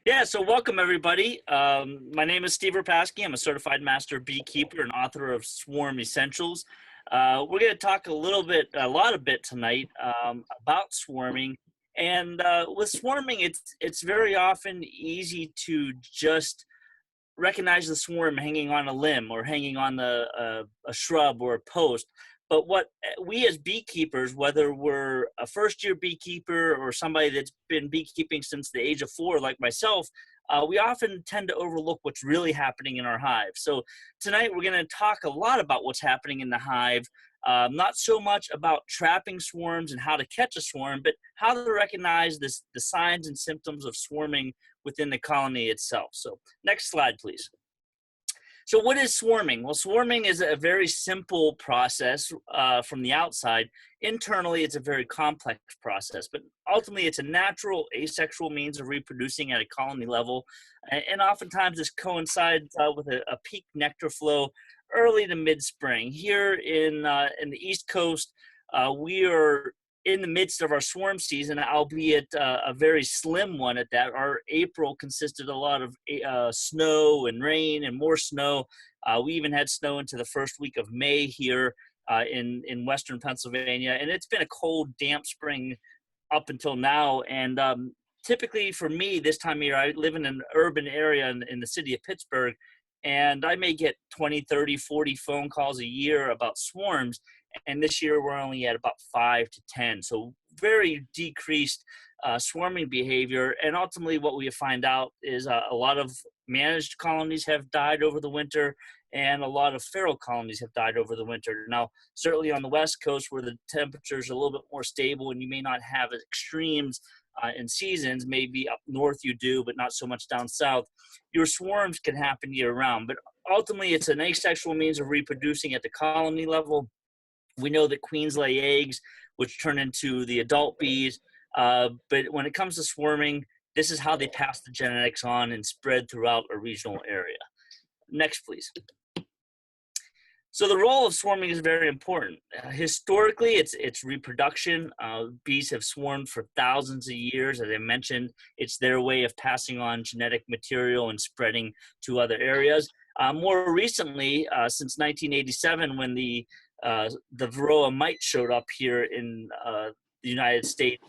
Yeah, so welcome everybody. My name is Steve Repasky. I'm a certified master beekeeper and author of Swarm Essentials. We're going to talk a lot of bit tonight about swarming. And with swarming, it's very often easy to just recognize the swarm hanging on a limb or hanging on a shrub or a post. But what we as beekeepers, whether we're a first year beekeeper or somebody that's been beekeeping since the age of 4, like myself, we often tend to overlook what's really happening in our hive. So tonight we're going to talk a lot about what's happening in the hive, not so much about trapping swarms and how to catch a swarm, but how to recognize the signs and symptoms of swarming within the colony itself. So next slide, please. So what is swarming? Well, swarming is a very simple process from the outside. Internally, it's a very complex process, but ultimately it's a natural asexual means of reproducing at a colony level. And oftentimes this coincides with a peak nectar flow early to mid-spring. Here in the East Coast, we are in the midst of our swarm season, albeit a very slim one at that. Our April consisted a lot of snow and rain and more snow. We even had snow into the first week of May here in western Pennsylvania. And it's been a cold, damp spring up until now. And typically for me, this time of year, I live in an urban area in the city of Pittsburgh, and I may get 20, 30, 40 phone calls a year about swarms. And this year we're only at about 5 to 10. So very decreased swarming behavior. And ultimately what we find out is a lot of managed colonies have died over the winter, and a lot of feral colonies have died over the winter. Now, certainly on the West Coast where the temperatures are a little bit more stable and you may not have extremes in seasons, maybe up north you do, but not so much down south, your swarms can happen year round. But ultimately it's an asexual means of reproducing at the colony level. We know that queens lay eggs, which turn into the adult bees. But when it comes to swarming, this is how they pass the genetics on and spread throughout a regional area. Next, please. So the role of swarming is very important. Historically, it's reproduction. Bees have swarmed for thousands of years. As I mentioned, it's their way of passing on genetic material and spreading to other areas. More recently, since 1987, when the Varroa mite showed up here in the United States,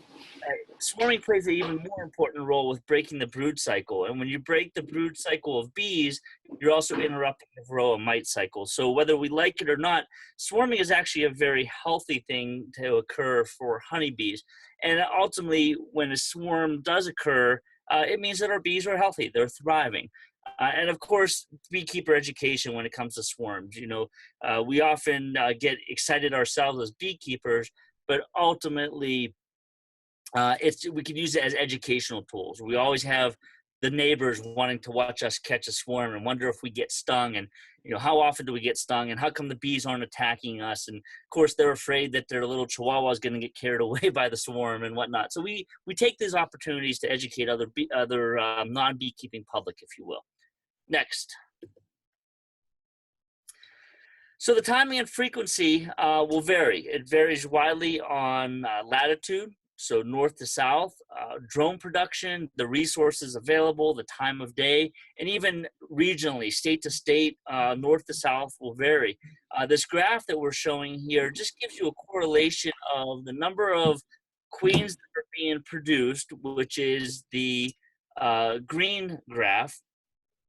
swarming plays an even more important role with breaking the brood cycle. And when you break the brood cycle of bees, you're also interrupting the Varroa mite cycle. So whether we like it or not, swarming is actually a very healthy thing to occur for honeybees. And ultimately, when a swarm does occur, it means that our bees are healthy, they're thriving. And of course, beekeeper education when it comes to swarms. We often get excited ourselves as beekeepers, but ultimately, we can use it as educational tools. We always have the neighbors wanting to watch us catch a swarm and wonder if we get stung, and how often do we get stung, and how come the bees aren't attacking us? And of course, they're afraid that their little chihuahua is going to get carried away by the swarm and whatnot. So we take these opportunities to educate other non-beekeeping public, if you will. Next. So the timing and frequency will vary. It varies widely on latitude, so north to south, drone production, the resources available, the time of day, and even regionally, state to state, north to south will vary. This graph that we're showing here just gives you a correlation of the number of queens that are being produced, which is the green graph,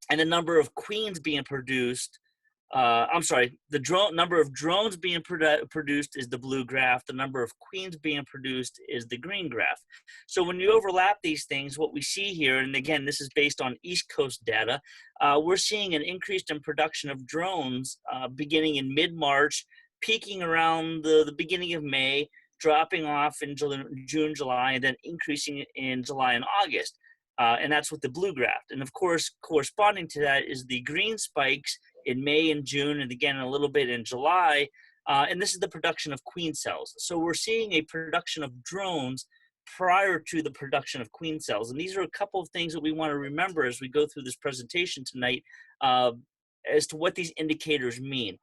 and the number of queens being produced. The number of drones being produced is the blue graph. The number of queens being produced is the green graph. So when you overlap these things, what we see here, and again, this is based on East Coast data, we're seeing an increase in production of drones beginning in mid-March, peaking around the beginning of May, dropping off in June, July, and then increasing in July and August. And that's with the blue graph. And of course, corresponding to that is the green spikes in May and June, and again a little bit in July. And this is the production of queen cells. So we're seeing a production of drones prior to the production of queen cells. And these are a couple of things that we want to remember as we go through this presentation tonight as to what these indicators mean.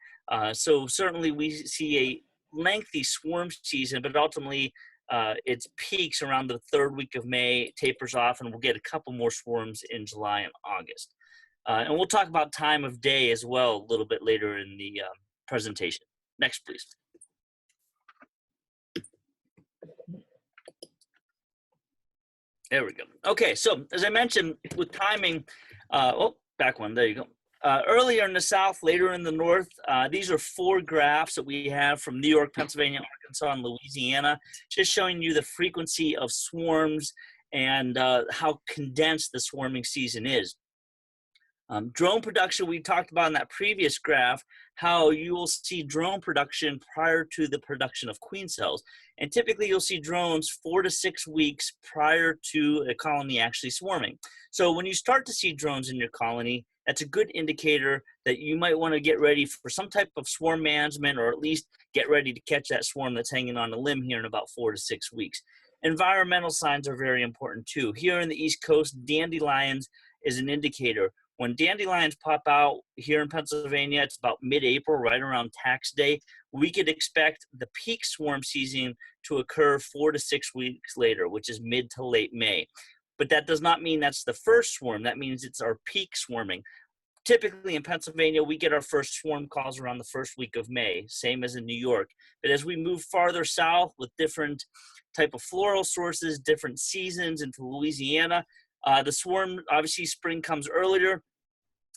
So certainly we see a lengthy swarm season, but ultimately its peaks around the third week of May, tapers off, and we'll get a couple more swarms in July and August. And we'll talk about time of day as well a little bit later in the presentation. Next, please. There we go. Okay, so as I mentioned with timing, back one, there you go. Earlier in the south, later in the north, these are 4 graphs that we have from New York, Pennsylvania, Arkansas, and Louisiana, just showing you the frequency of swarms and how condensed the swarming season is. Drone production, we talked about in that previous graph, how you will see drone production prior to the production of queen cells. And typically you'll see drones 4 to 6 weeks prior to a colony actually swarming. So when you start to see drones in your colony, that's a good indicator that you might want to get ready for some type of swarm management, or at least get ready to catch that swarm that's hanging on a limb here in about 4 to 6 weeks. Environmental signs are very important too. Here in the East Coast, dandelions is an indicator. When dandelions pop out here in Pennsylvania, it's about mid-April, right around tax day. We could expect the peak swarm season to occur 4 to 6 weeks later, which is mid to late May. But that does not mean that's the first swarm. That means it's our peak swarming. Typically in Pennsylvania, we get our first swarm calls around the first week of May, same as in New York. But as we move farther south with different type of floral sources, different seasons into Louisiana, the swarm, obviously spring comes earlier,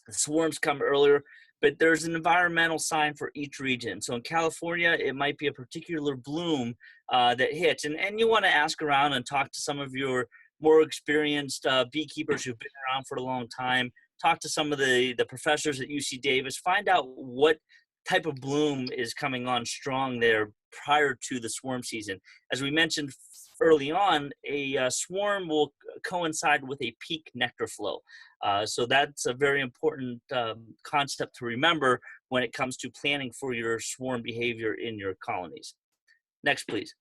the swarms come earlier, but there's an environmental sign for each region. So in California, it might be a particular bloom that hits. And you want to ask around and talk to some of your more experienced beekeepers who've been around for a long time. Talk to some of the professors at UC Davis. Find out what type of bloom is coming on strong there prior to the swarm season. As we mentioned early on, a swarm will coincide with a peak nectar flow. So that's a very important concept to remember when it comes to planning for your swarm behavior in your colonies. Next, please.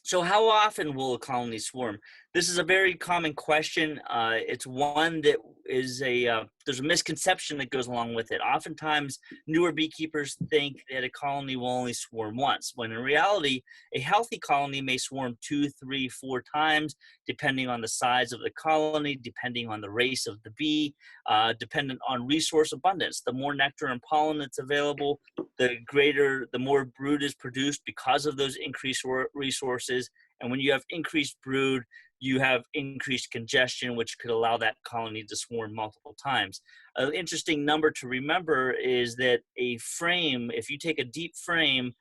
So how often will a colony swarm? This is a very common question. It's one that is there's a misconception that goes along with it. Oftentimes, newer beekeepers think that a colony will only swarm once, when in reality, a healthy colony may swarm 2, 3, 4 times, depending on the size of the colony, depending on the race of the bee, dependent on resource abundance. The more nectar and pollen that's available, the more brood is produced because of those increased resources. And when you have increased brood, you have increased congestion, which could allow that colony to swarm multiple times. An interesting number to remember is that a frame, if you take a deep frame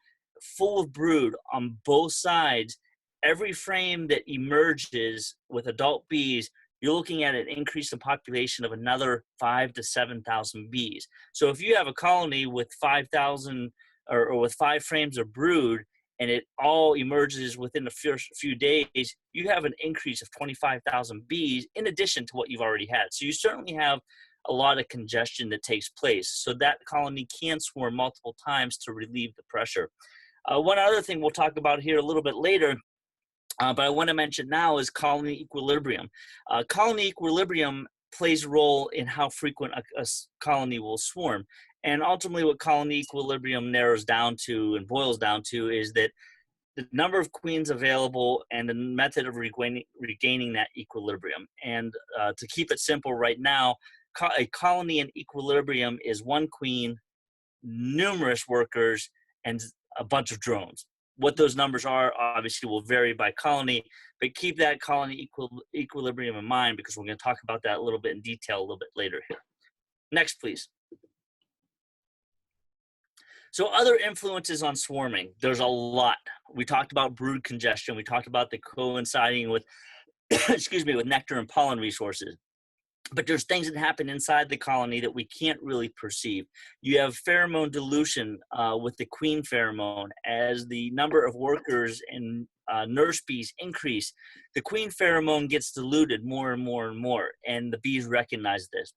full of brood on both sides, every frame that emerges with adult bees, you're looking at an increase in population of another 5,000 to 7,000 bees. So if you have a colony with 5,000 or with 5 frames of brood, and it all emerges within the first few days, you have an increase of 25,000 bees in addition to what you've already had. So you certainly have a lot of congestion that takes place. So that colony can swarm multiple times to relieve the pressure. One other thing we'll talk about here a little bit later, but I want to mention now, is colony equilibrium. Colony equilibrium plays a role in how frequent a colony will swarm. And ultimately what colony equilibrium narrows down to and boils down to is that the number of queens available and the method of regaining that equilibrium. And to keep it simple right now, a colony in equilibrium is 1 queen, numerous workers, and a bunch of drones. What those numbers are obviously will vary by colony, but keep that colony equilibrium in mind, because we're going to talk about that a little bit in detail a little bit later here. Next, please. So other influences on swarming, there's a lot. We talked about brood congestion. We talked about the coinciding with, excuse me, with nectar and pollen resources. But there's things that happen inside the colony that we can't really perceive. You have pheromone dilution with the queen pheromone. As the number of workers and nurse bees increase, the queen pheromone gets diluted more and more and more, and the bees recognize this.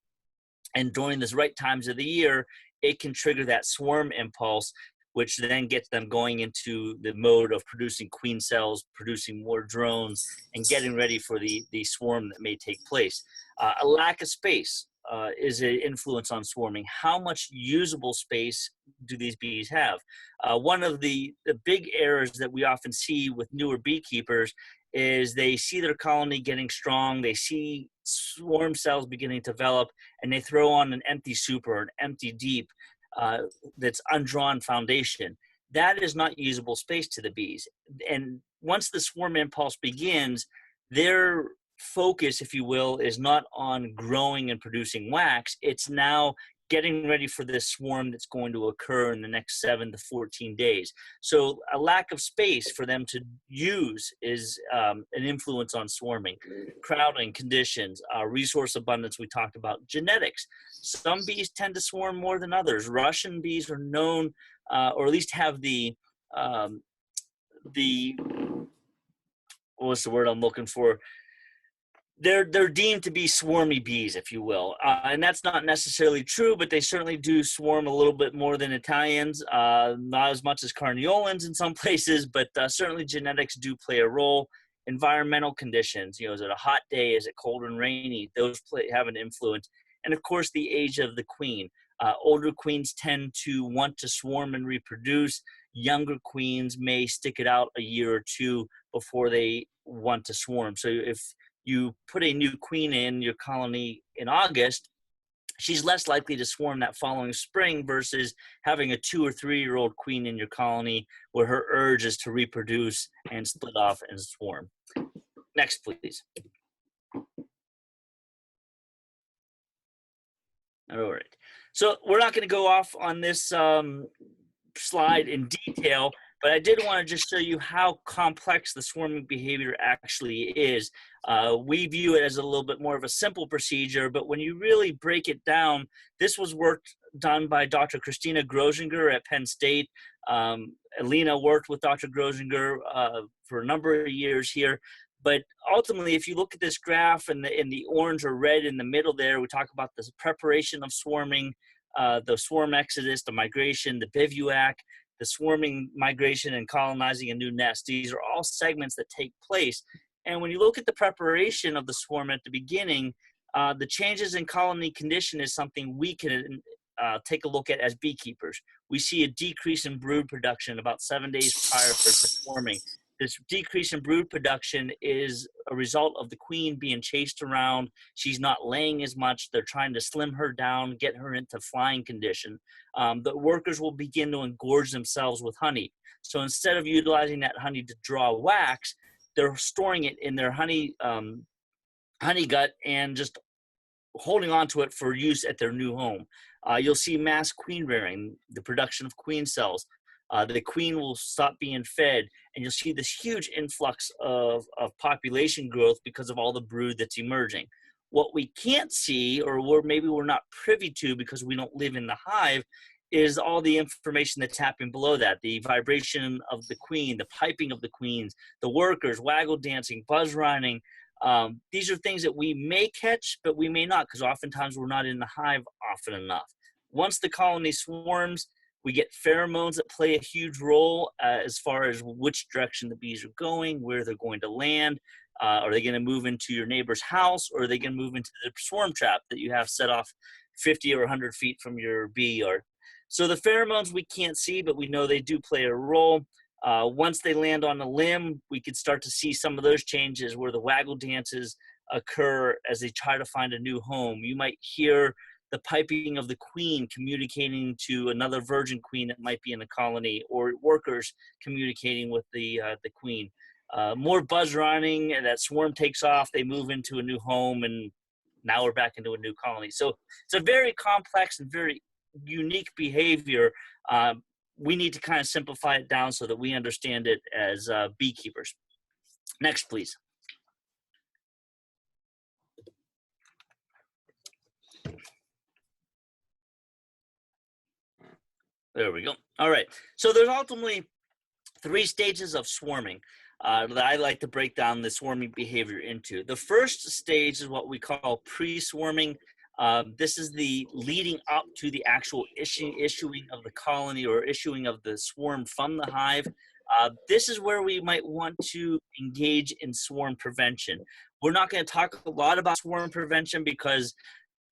And during the right times of the year, it can trigger that swarm impulse, which then gets them going into the mode of producing queen cells, producing more drones, and getting ready for the swarm that may take place. A lack of space. is an influence on swarming. How much usable space do these bees have? One of the big errors that we often see with newer beekeepers is they see their colony getting strong, they see swarm cells beginning to develop, and they throw on an empty super or an empty deep that's undrawn foundation. That is not usable space to the bees. And once the swarm impulse begins, their focus, if you will, is not on growing and producing wax. It's now getting ready for this swarm that's going to occur in the next 7 to 14 days. So a lack of space for them to use is an influence on swarming. Crowding conditions, resource abundance, we talked about. Genetics. Some bees tend to swarm more than others. Russian bees are known, or at least have the what's the word I'm looking for? They're deemed to be swarmy bees, if you will. And that's not necessarily true, but they certainly do swarm a little bit more than Italians, not as much as Carniolans in some places, but certainly genetics do play a role. Environmental conditions, is it a hot day? Is it cold and rainy? Those have an influence. And of course, the age of the queen. Older queens tend to want to swarm and reproduce. Younger queens may stick it out a year or two before they want to swarm. So if you put a new queen in your colony in August, she's less likely to swarm that following spring versus having a 2 or 3 year old queen in your colony where her urge is to reproduce and split off and swarm. Next, please. All right. So we're not going to go off on this slide in detail, but I did want to just show you how complex the swarming behavior actually is. We view it as a little bit more of a simple procedure, but when you really break it down, this was work done by Dr. Christina Grosinger at Penn State. Alina worked with Dr. Grosinger for a number of years here. But ultimately, if you look at this graph and the orange or red in the middle there, we talk about the preparation of swarming, the swarm exodus, the migration, the bivouac, the swarming migration and colonizing a new nest. These are all segments that take place. And when you look at the preparation of the swarm at the beginning, the changes in colony condition is something we can take a look at as beekeepers. We see a decrease in brood production about 7 days prior for swarming. This decrease in brood production is a result of the queen being chased around. She's not laying as much. They're trying to slim her down, get her into flying condition. The workers will begin to engorge themselves with honey. So instead of utilizing that honey to draw wax, they're storing it in their honey gut and just holding on to it for use at their new home. You'll see mass queen rearing, the production of queen cells. The queen will stop being fed, and you'll see this huge influx of population growth because of all the brood that's emerging. What we can't see, or maybe we're not privy to because we don't live in the hive, is all the information that's happening below that, the vibration of the queen, the piping of the queens, the workers, waggle dancing, buzz running. These are things that we may catch, but we may not, because oftentimes we're not in the hive often enough. Once the colony swarms, we get pheromones that play a huge role as far as which direction the bees are going, where they're going to land. Are they going to move into your neighbor's house, or are they going to move into the swarm trap that you have set off 50 or 100 feet from your bee yard? So the pheromones we can't see, but we know they do play a role. Once they land on a limb, we could start to see some of those changes where the waggle dances occur as they try to find a new home. You might hear the piping of the queen communicating to another virgin queen that might be in the colony, or workers communicating with the queen. More buzz running, and that swarm takes off, they move into a new home, and now we're back into a new colony. So it's a very complex and very unique behavior. We need to kind of simplify it down so that we understand it as beekeepers. Next, please. There we go. All right. So there's ultimately 3 stages of swarming that I like to break down the swarming behavior into. The first stage is what we call pre-swarming. This is the leading up to the actual issuing of the colony or issuing of the swarm from the hive. This is where we might want to engage in swarm prevention. We're not going to talk a lot about swarm prevention because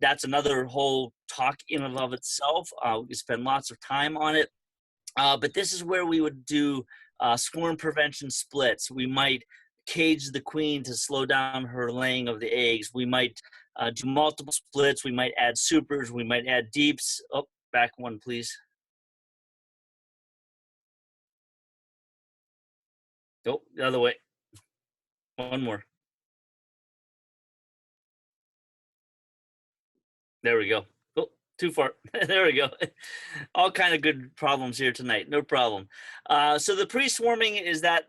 That's another whole talk in and of itself. We could spend lots of time on it. But this is where we would do swarm prevention splits. We might cage the queen to slow down her laying of the eggs. We might do multiple splits. We might add supers. We might add deeps. Oh, back one, please. Oh, the other way. One more. There we go. Oh, too far. There we go. All kind of good problems here tonight. No problem. So the pre-swarming is that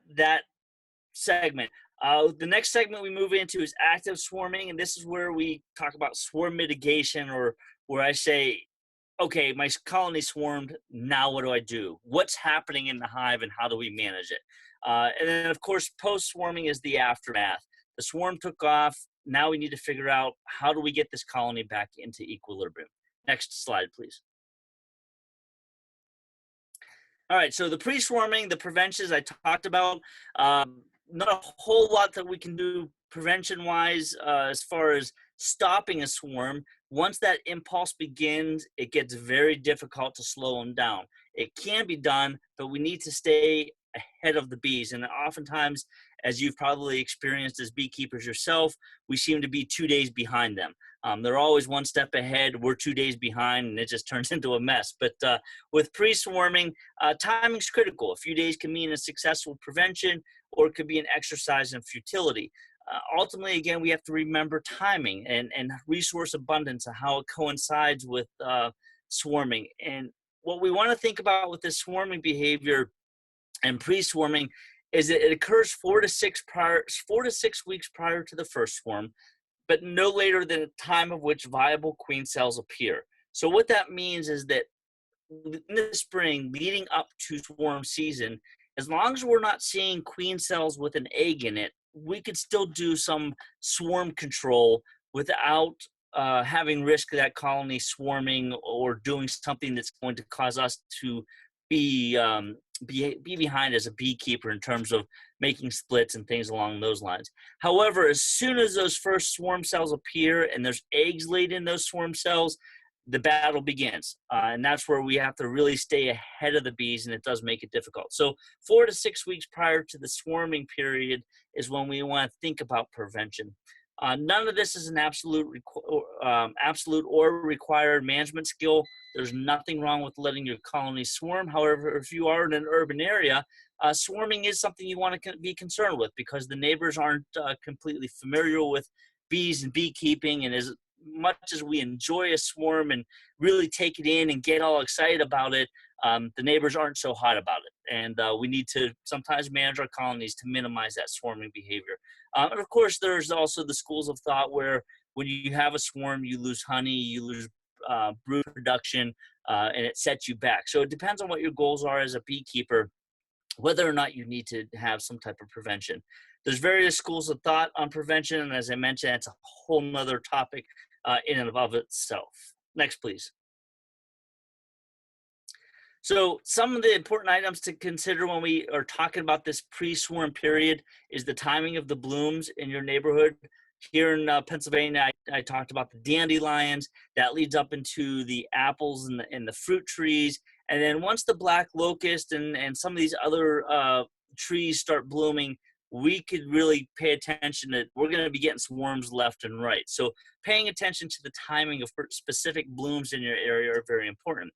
segment. The next segment we move into is active swarming, and this is where we talk about swarm mitigation, or where I say, okay, my colony swarmed. Now what do I do? What's happening in the hive, and how do we manage it? And then, of course, post-swarming is the aftermath. The swarm took off. Now we need to figure out how do we get this colony back into equilibrium. Next slide, please. All right, so the pre-swarming, the preventions I talked about, not a whole lot that we can do prevention-wise as far as stopping a swarm. Once that impulse begins, it gets very difficult to slow them down. It can be done, but we need to stay ahead of the bees. And oftentimes, as you've probably experienced as beekeepers yourself, we seem to be 2 days behind them. They're always one step ahead. We're 2 days behind, and it just turns into a mess. But with pre-swarming, timing's critical. A few days can mean a successful prevention, or it could be an exercise in futility. Ultimately, again, we have to remember timing and resource abundance and how it coincides with swarming. And what we want to think about with this swarming behavior and pre-swarming is that it occurs 4 to 6 weeks prior to the first swarm, but no later than the time of which viable queen cells appear. So what that means is that in the spring, leading up to swarm season, as long as we're not seeing queen cells with an egg in it, we could still do some swarm control without having risk of that colony swarming or doing something that's going to cause us to be behind as a beekeeper in terms of making splits and things along those lines. However, as soon as those first swarm cells appear and there's eggs laid in those swarm cells, the battle begins. And that's where we have to really stay ahead of the bees, and it does make it difficult. So 4 to 6 weeks prior to the swarming period is when we want to think about prevention. None of this is an absolute or required management skill. There's nothing wrong with letting your colony swarm. However, if you are in an urban area, swarming is something you want to be concerned with, because the neighbors aren't completely familiar with bees and beekeeping. And as much as we enjoy a swarm and really take it in and get all excited about it, the neighbors aren't so hot about it. And we need to sometimes manage our colonies to minimize that swarming behavior. And of course, there's also the schools of thought where when you have a swarm, you lose honey, you lose brood production, and it sets you back. So it depends on what your goals are as a beekeeper, whether or not you need to have some type of prevention. There's various schools of thought on prevention, and as I mentioned, it's a whole nother topic in and of itself. Next, please. So some of the important items to consider when we are talking about this pre-swarm period is the timing of the blooms in your neighborhood. Here in Pennsylvania, I talked about the dandelions. That leads up into the apples and the fruit trees. And then once the black locust and some of these other trees start blooming, we could really pay attention that we're going to be getting swarms left and right. So paying attention to the timing of specific blooms in your area are very important.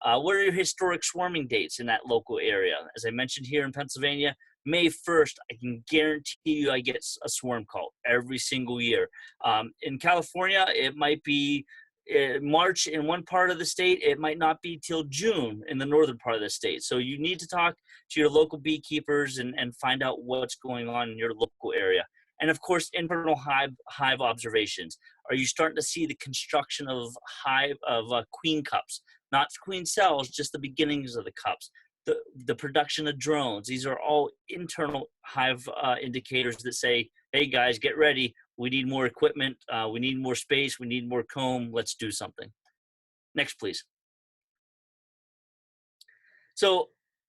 What are your historic swarming dates in that local area? As I mentioned, here in Pennsylvania, May 1st, I can guarantee you I get a swarm call every single year. In California, it might be March in one part of the state. It might not be till June in the northern part of the state. So you need to talk to your local beekeepers and find out what's going on in your local area. And of course, internal hive observations. Are you starting to see the construction of queen cups? Not queen cells, just the beginnings of the cups. The production of drones. These are all internal hive indicators that say, hey guys, get ready. We need more equipment. We need more space. We need more comb. Let's do something. Next, please. So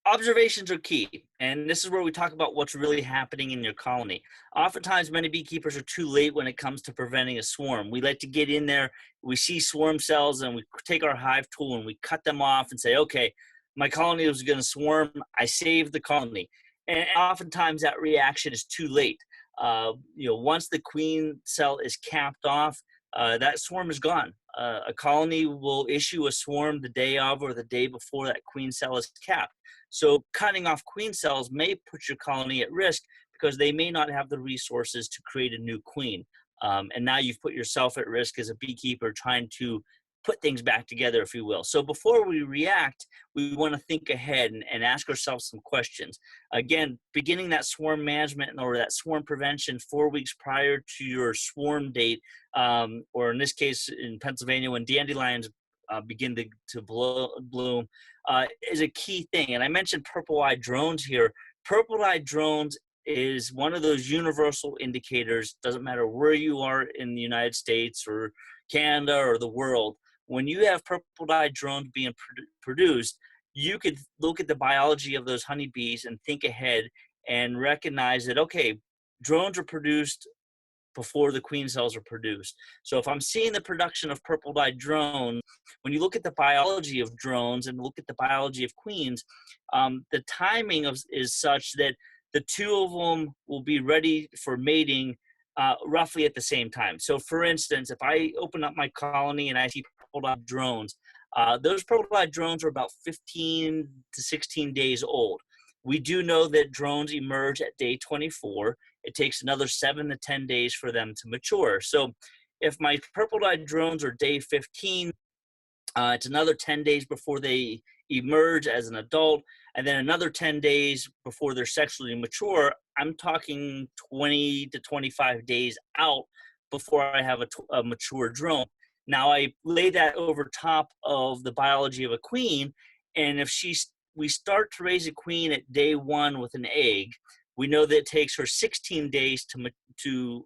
observations are key, and this is where we talk about what's really happening in your colony. Oftentimes, many beekeepers are too late when it comes to preventing a swarm. We like to get in there, we see swarm cells, and we take our hive tool and we cut them off and say, okay, my colony was going to swarm, I saved the colony. And oftentimes that reaction is too late. Once the queen cell is capped off, that swarm is gone. A colony will issue a swarm the day of or the day before that queen cell is capped. So cutting off queen cells may put your colony at risk because they may not have the resources to create a new queen. And now you've put yourself at risk as a beekeeper trying to put things back together, if you will. So before we react, we want to think ahead and ask ourselves some questions. Again, beginning that swarm management or that swarm prevention 4 weeks prior to your swarm date, or in this case in Pennsylvania, when dandelions begin to bloom, is a key thing. And I mentioned purple-eyed drones here. Purple-eyed drones is one of those universal indicators. Doesn't matter where you are in the United States or Canada or the world. When you have purple-eyed drones being produced, you could look at the biology of those honeybees and think ahead and recognize that, okay, drones are produced before the queen cells are produced. So if I'm seeing the production of purple-eyed drones, when you look at the biology of drones and look at the biology of queens, the timing is such that the two of them will be ready for mating roughly at the same time. So for instance, if I open up my colony and I see purple-eyed drones, those purple-eyed drones are about 15 to 16 days old. We do know that drones emerge at day 24. It takes another 7 to 10 days for them to mature. So if my purple-eyed drones are day 15, it's another 10 days before they emerge as an adult, and then another 10 days before they're sexually mature. I'm talking 20 to 25 days out before I have a mature drone. Now I lay that over top of the biology of a queen, and if we start to raise a queen at day 1 with an egg, we know that it takes her 16 days to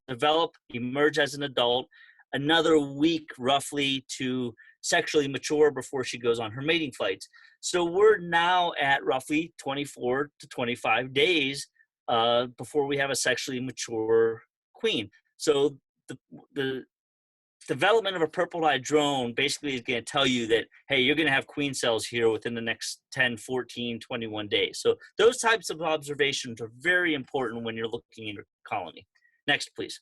develop, emerge as an adult, another week roughly to sexually mature before she goes on her mating flights. So we're now at roughly 24 to 25 days before we have a sexually mature queen. So the development of a purple-eyed drone basically is going to tell you that, hey, you're going to have queen cells here within the next 10, 14, 21 days. So those types of observations are very important when you're looking in your colony. Next, please.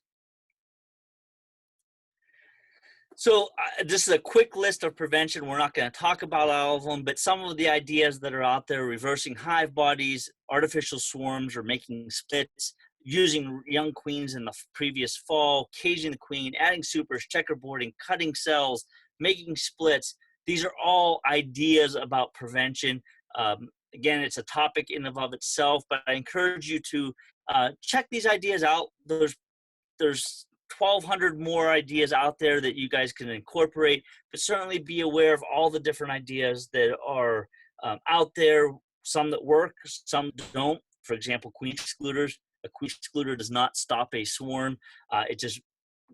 So this is a quick list of prevention. We're not going to talk about all of them, but some of the ideas that are out there: reversing hive bodies, artificial swarms or making splits, using young queens in the previous fall, caging the queen, adding supers, checkerboarding, cutting cells, making splits. These are all ideas about prevention. Again, it's a topic in and of itself, but I encourage you to check these ideas out. There's 1,200 more ideas out there that you guys can incorporate, but certainly be aware of all the different ideas that are out there, some that work, some don't. For example, queen excluders. A queen excluder does not stop a swarm. It just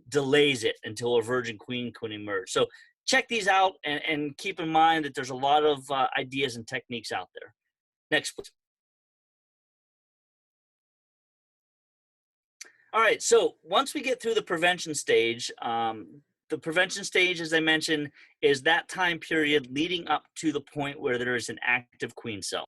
delays it until a virgin queen can emerge. So check these out and keep in mind that there's a lot of ideas and techniques out there. Next, please. All right, so once we get through the prevention stage, as I mentioned, is that time period leading up to the point where there is an active queen cell.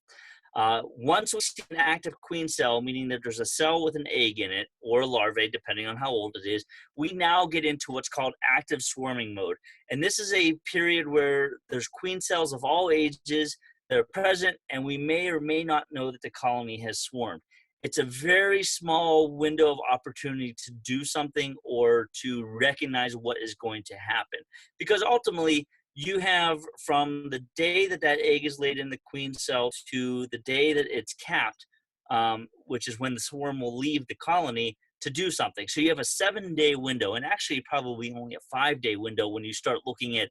Once we see an active queen cell, meaning that there's a cell with an egg in it or a larvae, depending on how old it is, we now get into what's called active swarming mode. And this is a period where there's queen cells of all ages that are present, and we may or may not know that the colony has swarmed. It's a very small window of opportunity to do something or to recognize what is going to happen. Because ultimately, you have from the day that that egg is laid in the queen cell to the day that it's capped, which is when the swarm will leave the colony, to do something. So you have a 7-day window, and actually probably only a 5-day window when you start looking at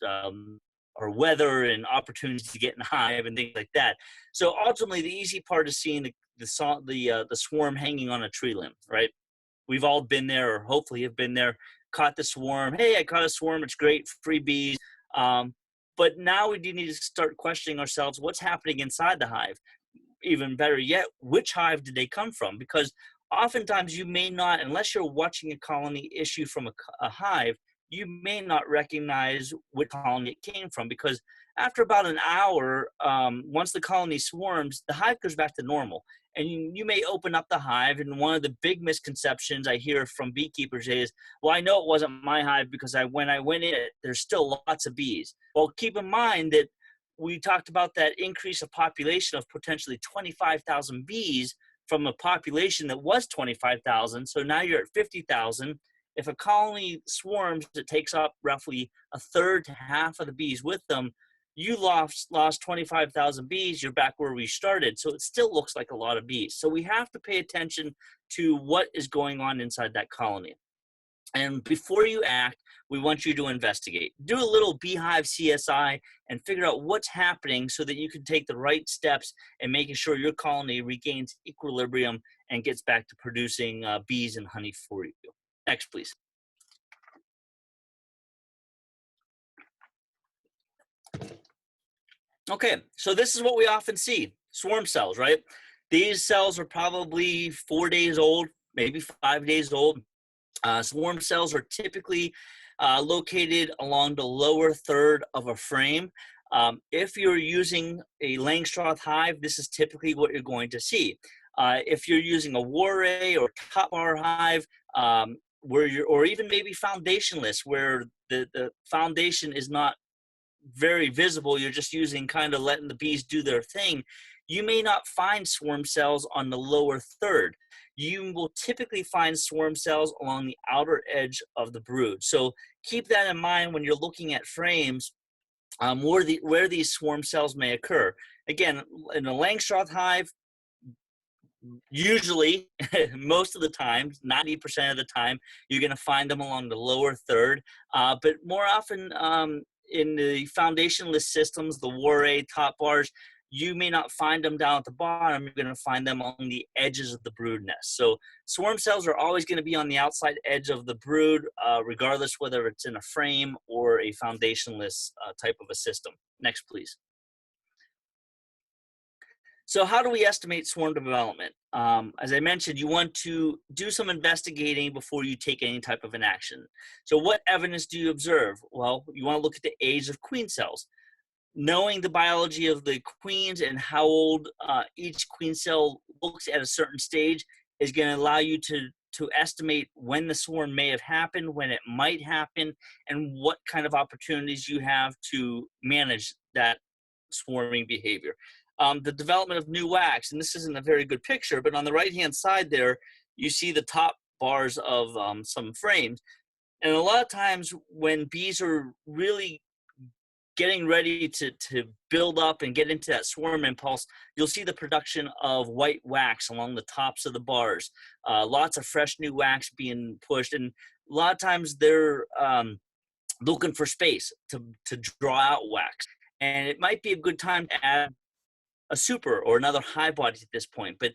our weather and opportunities to get in the hive and things like that. So ultimately, the easy part is seeing the swarm hanging on a tree limb, right? We've all been there, or hopefully have been there, caught the swarm. Hey, I caught a swarm. It's great, free bees. But now we do need to start questioning ourselves, what's happening inside the hive? Even better yet, which hive did they come from? Because oftentimes you may not, unless you're watching a colony issue from a hive, you may not recognize what colony it came from, because after about an hour, once the colony swarms, the hive goes back to normal. And you may open up the hive, and one of the big misconceptions I hear from beekeepers is, well, I know it wasn't my hive because when I went in it, there's still lots of bees. Well, keep in mind that we talked about that increase of population of potentially 25,000 bees from a population that was 25,000. So now you're at 50,000. If a colony swarms, it takes up roughly a third to half of the bees with them. You lost 25,000 bees, you're back where we started. So it still looks like a lot of bees. So we have to pay attention to what is going on inside that colony. And before you act, we want you to investigate. Do a little beehive CSI and figure out what's happening so that you can take the right steps in making sure your colony regains equilibrium and gets back to producing bees and honey for you. Next, please. Okay, so this is what we often see, swarm cells, right? These cells are probably 4 days old, maybe 5 days old. Swarm cells are typically located along the lower third of a frame. If you're using a Langstroth hive, this is typically what you're going to see. If you're using a Warray or top bar hive, or even maybe foundationless, where the foundation is not very visible, you're just using kind of letting the bees do their thing, you may not find swarm cells on the lower third. You will typically find swarm cells along the outer edge of the brood. So keep that in mind when you're looking at frames where these swarm cells may occur. Again, in a Langstroth hive, usually, most of the time, 90% of the time, you're going to find them along the lower third. But more often in the foundationless systems, the Warray, top bars, you may not find them down at the bottom. You're going to find them on the edges of the brood nest. So swarm cells are always going to be on the outside edge of the brood, regardless whether it's in a frame or a foundationless type of a system. Next, please. So how do we estimate swarm development? As I mentioned, you want to do some investigating before you take any type of an action. So what evidence do you observe? Well, you want to look at the age of queen cells. Knowing the biology of the queens and how old each queen cell looks at a certain stage is going to allow you to estimate when the swarm may have happened, when it might happen, and what kind of opportunities you have to manage that swarming behavior. The development of new wax, and this isn't a very good picture, but on the right-hand side there, you see the top bars of some frames. And a lot of times when bees are really getting ready to build up and get into that swarm impulse, you'll see the production of white wax along the tops of the bars. Lots of fresh new wax being pushed, and a lot of times they're looking for space to draw out wax. And it might be a good time to add a super or another hive body at this point, but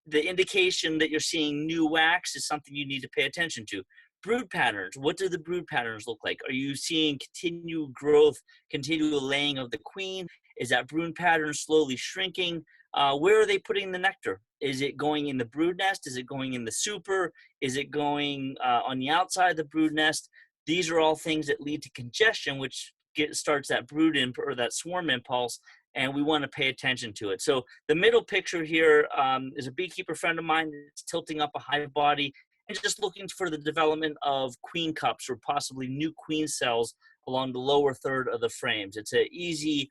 the indication that you're seeing new wax is something you need to pay attention to. Brood patterns. What do the brood patterns look like? Are you seeing continued growth, continual laying of the queen? Is that brood pattern slowly shrinking? Where are they putting the nectar? Is it going in the brood nest? Is it going in the super? Is it going on the outside of the brood nest? These are all things that lead to congestion, which starts that brood or that swarm impulse, and we want to pay attention to it. So the middle picture here is a beekeeper friend of mine that's tilting up a hive body and just looking for the development of queen cups or possibly new queen cells along the lower third of the frames. It's an easy,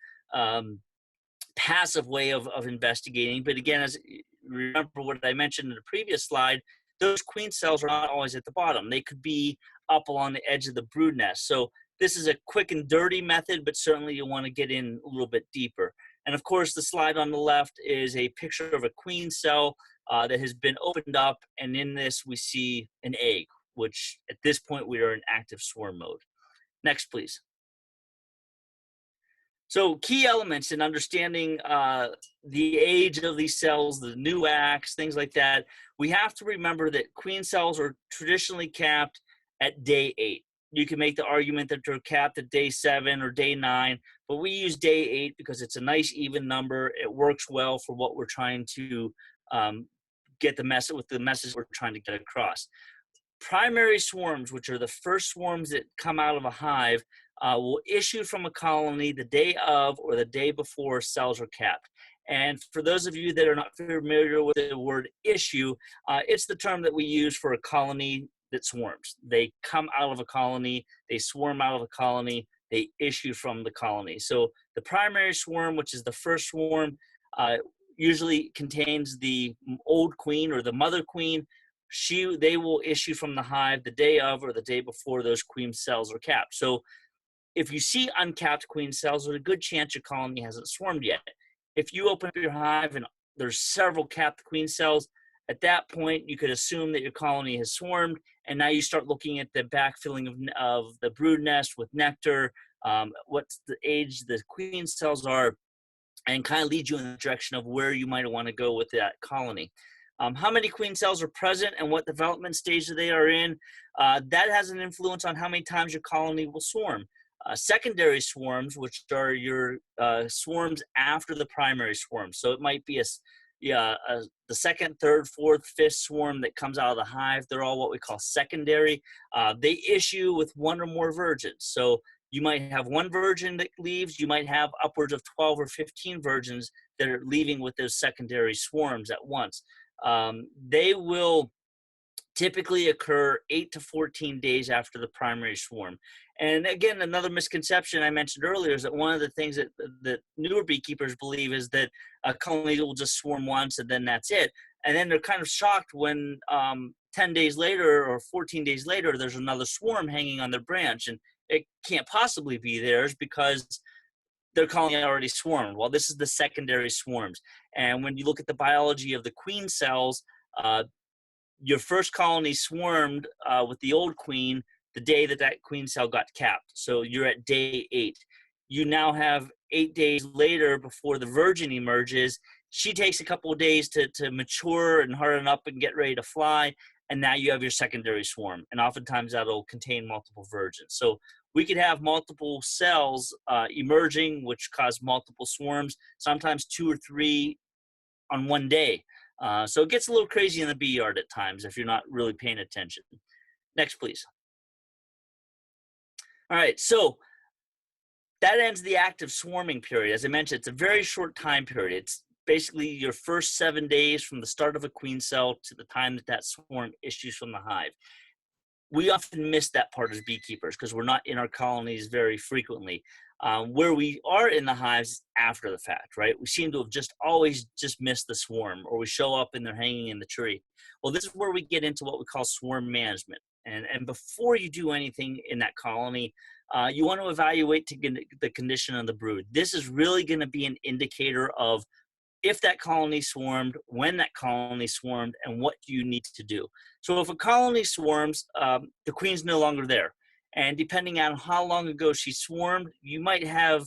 passive way of investigating. But again, as remember what I mentioned in the previous slide, those queen cells are not always at the bottom. They could be up along the edge of the brood nest. So this is a quick and dirty method, but certainly you want to get in a little bit deeper. And of course, the slide on the left is a picture of a queen cell that has been opened up, and in this we see an egg, which at this point we are in active swarm mode. Next, please. So key elements in understanding the age of these cells, the new wax, things like that, we have to remember that queen cells are traditionally capped at day 8. You can make the argument that they're capped at day 7 or day 9, but we use day 8 because it's a nice even number. It works well for what we're trying to get the message we're trying to get across. Primary swarms, which are the first swarms that come out of a hive, will issue from a colony the day of or the day before cells are capped. And for those of you that are not familiar with the word issue, it's the term that we use for a colony that swarms. They come out of a colony, they swarm out of a colony, they issue from the colony. So the primary swarm, which is the first swarm, usually contains the old queen or the mother queen. They will issue from the hive the day of or the day before those queen cells are capped. So if you see uncapped queen cells, there's a good chance your colony hasn't swarmed yet. If you open up your hive and there's several capped queen cells, at that point you could assume that your colony has swarmed, and now you start looking at the backfilling of the brood nest with nectar, what's the age the queen cells are, and kind of lead you in the direction of where you might want to go with that colony. How many queen cells are present and what development stage they are in, that has an influence on how many times your colony will swarm. Secondary swarms, which are your swarms after the primary swarm. So it might be the second, third, fourth, fifth swarm that comes out of the hive. They're all what we call secondary. They issue with one or more virgins. So you might have one virgin that leaves. You might have upwards of 12 or 15 virgins that are leaving with those secondary swarms at once. They will typically occur 8 to 14 days after the primary swarm. And again, another misconception I mentioned earlier is that one of the things that newer beekeepers believe is that a colony will just swarm once and then that's it. And then they're kind of shocked when 10 days later or 14 days later, there's another swarm hanging on their branch. And it can't possibly be theirs because their colony already swarmed. Well, this is the secondary swarms. And when you look at the biology of the queen cells, your first colony swarmed with the old queen the day that queen cell got capped. So you're at day 8. You now have 8 days later before the virgin emerges. She takes a couple of days to mature and harden up and get ready to fly. And now you have your secondary swarm. And oftentimes that'll contain multiple virgins. So we could have multiple cells emerging, which cause multiple swarms, sometimes 2 or 3 on one day. So it gets a little crazy in the bee yard at times if you're not really paying attention. Next, please. All right, so that ends the active swarming period. As I mentioned, it's a very short time period. It's basically your first 7 days from the start of a queen cell to the time that swarm issues from the hive. We often miss that part as beekeepers because we're not in our colonies very frequently. Where we are in the hives after the fact, right? We seem to have always missed the swarm, or we show up and they're hanging in the tree. Well, this is where we get into what we call swarm management. And before you do anything in that colony, you want to evaluate the condition of the brood. This is really going to be an indicator of if that colony swarmed, when that colony swarmed, and what do you need to do. So if a colony swarms, the queen's no longer there. And depending on how long ago she swarmed, you might have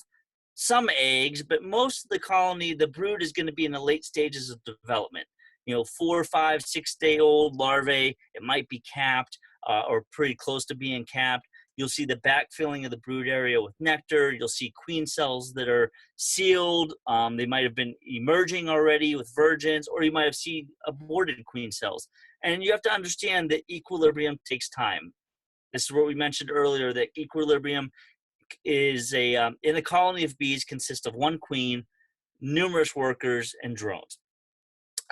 some eggs, but most of the colony, the brood is going to be in the late stages of development. 4, 5, 6 day old larvae. It might be capped or pretty close to being capped. You'll see the backfilling of the brood area with nectar. You'll see queen cells that are sealed. They might have been emerging already with virgins, or you might have seen aborted queen cells. And you have to understand that equilibrium takes time. This is what we mentioned earlier, that equilibrium is in a colony of bees consists of one queen, numerous workers, and drones.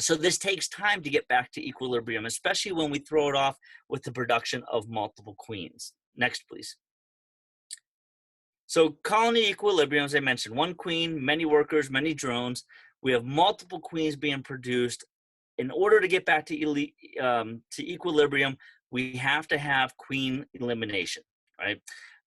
So this takes time to get back to equilibrium, especially when we throw it off with the production of multiple queens. Next, please. So colony equilibrium, as I mentioned, one queen, many workers, many drones. We have multiple queens being produced. In order to get back to equilibrium, we have to have queen elimination, right?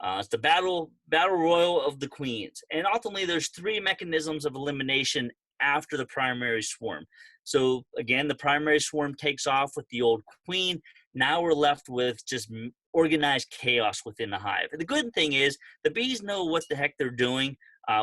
It's the battle royal of the queens. And ultimately, there's 3 mechanisms of elimination after the primary swarm. So again, the primary swarm takes off with the old queen. Now we're left with just organized chaos within the hive. And the good thing is the bees know what the heck they're doing.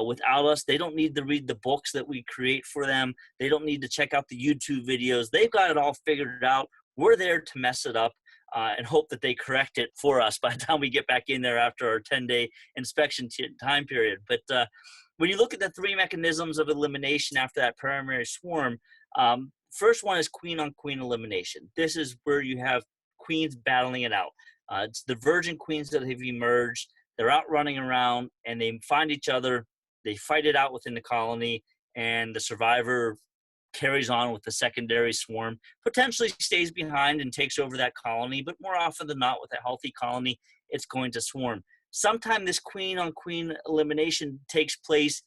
Without us, they don't need to read the books that we create for them. They don't need to check out the YouTube videos. They've got it all figured out. We're there to mess it up. and hope that they correct it for us by the time we get back in there after our 10-day inspection time period. But when you look at the three mechanisms of elimination after that primary swarm, first one is queen on queen elimination. This is where you have queens battling it out. It's the virgin queens that have emerged. They're out running around and they find each other. They fight it out within the colony, and the survivor carries on with the secondary swarm, potentially stays behind and takes over that colony, but more often than not, with a healthy colony, it's going to swarm. Sometimes this queen on queen elimination takes place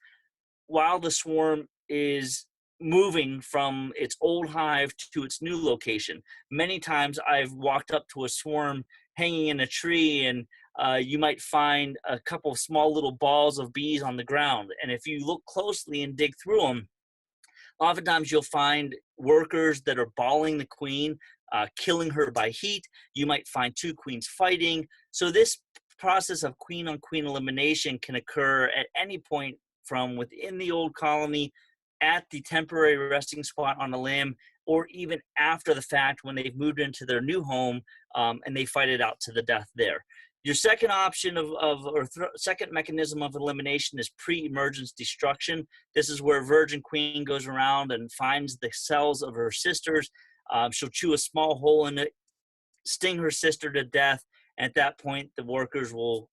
while the swarm is moving from its old hive to its new location. Many times I've walked up to a swarm hanging in a tree, and you might find a couple of small little balls of bees on the ground. And if you look closely and dig through them, oftentimes you'll find workers that are balling the queen, killing her by heat. You might find two queens fighting. So this process of queen on queen elimination can occur at any point from within the old colony, at the temporary resting spot on a limb, or even after the fact when they've moved into their new home, and they fight it out to the death there. Your second option second mechanism of elimination is pre-emergence destruction. This is where virgin queen goes around and finds the cells of her sisters. She'll chew a small hole in it, sting her sister to death. And at that point, the workers will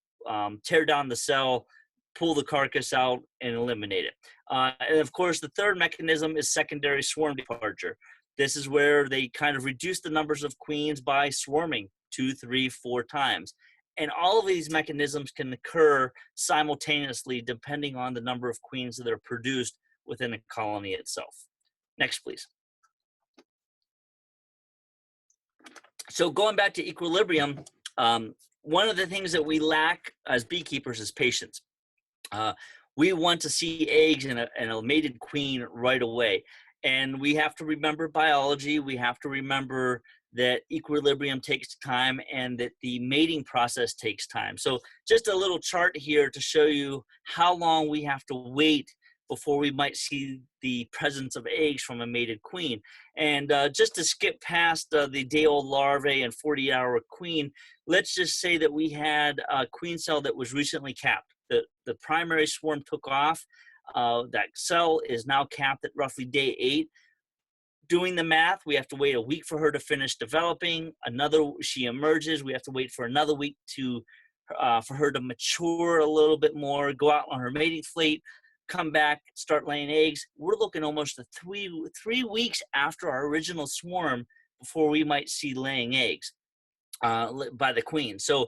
tear down the cell, pull the carcass out, and eliminate it. And of course, the third mechanism is secondary swarm departure. This is where they kind of reduce the numbers of queens by swarming 2, 3, 4 times. And all of these mechanisms can occur simultaneously depending on the number of queens that are produced within a colony itself. Next, please. So going back to equilibrium, one of the things that we lack as beekeepers is patience. We want to see eggs in a mated queen right away. And we have to remember biology. We have to remember that equilibrium takes time and that the mating process takes time. So just a little chart here to show you how long we have to wait before we might see the presence of eggs from a mated queen. And just to skip past the day-old larvae and 40-hour queen, let's just say that we had a queen cell that was recently capped. The primary swarm took off. That cell is now capped at roughly day 8. Doing the math, we have to wait a week for her to finish developing. She emerges. We have to wait for another week for her to mature a little bit more, go out on her mating flight, come back, start laying eggs. We're looking almost at 3 weeks after our original swarm before we might see laying eggs by the queen. So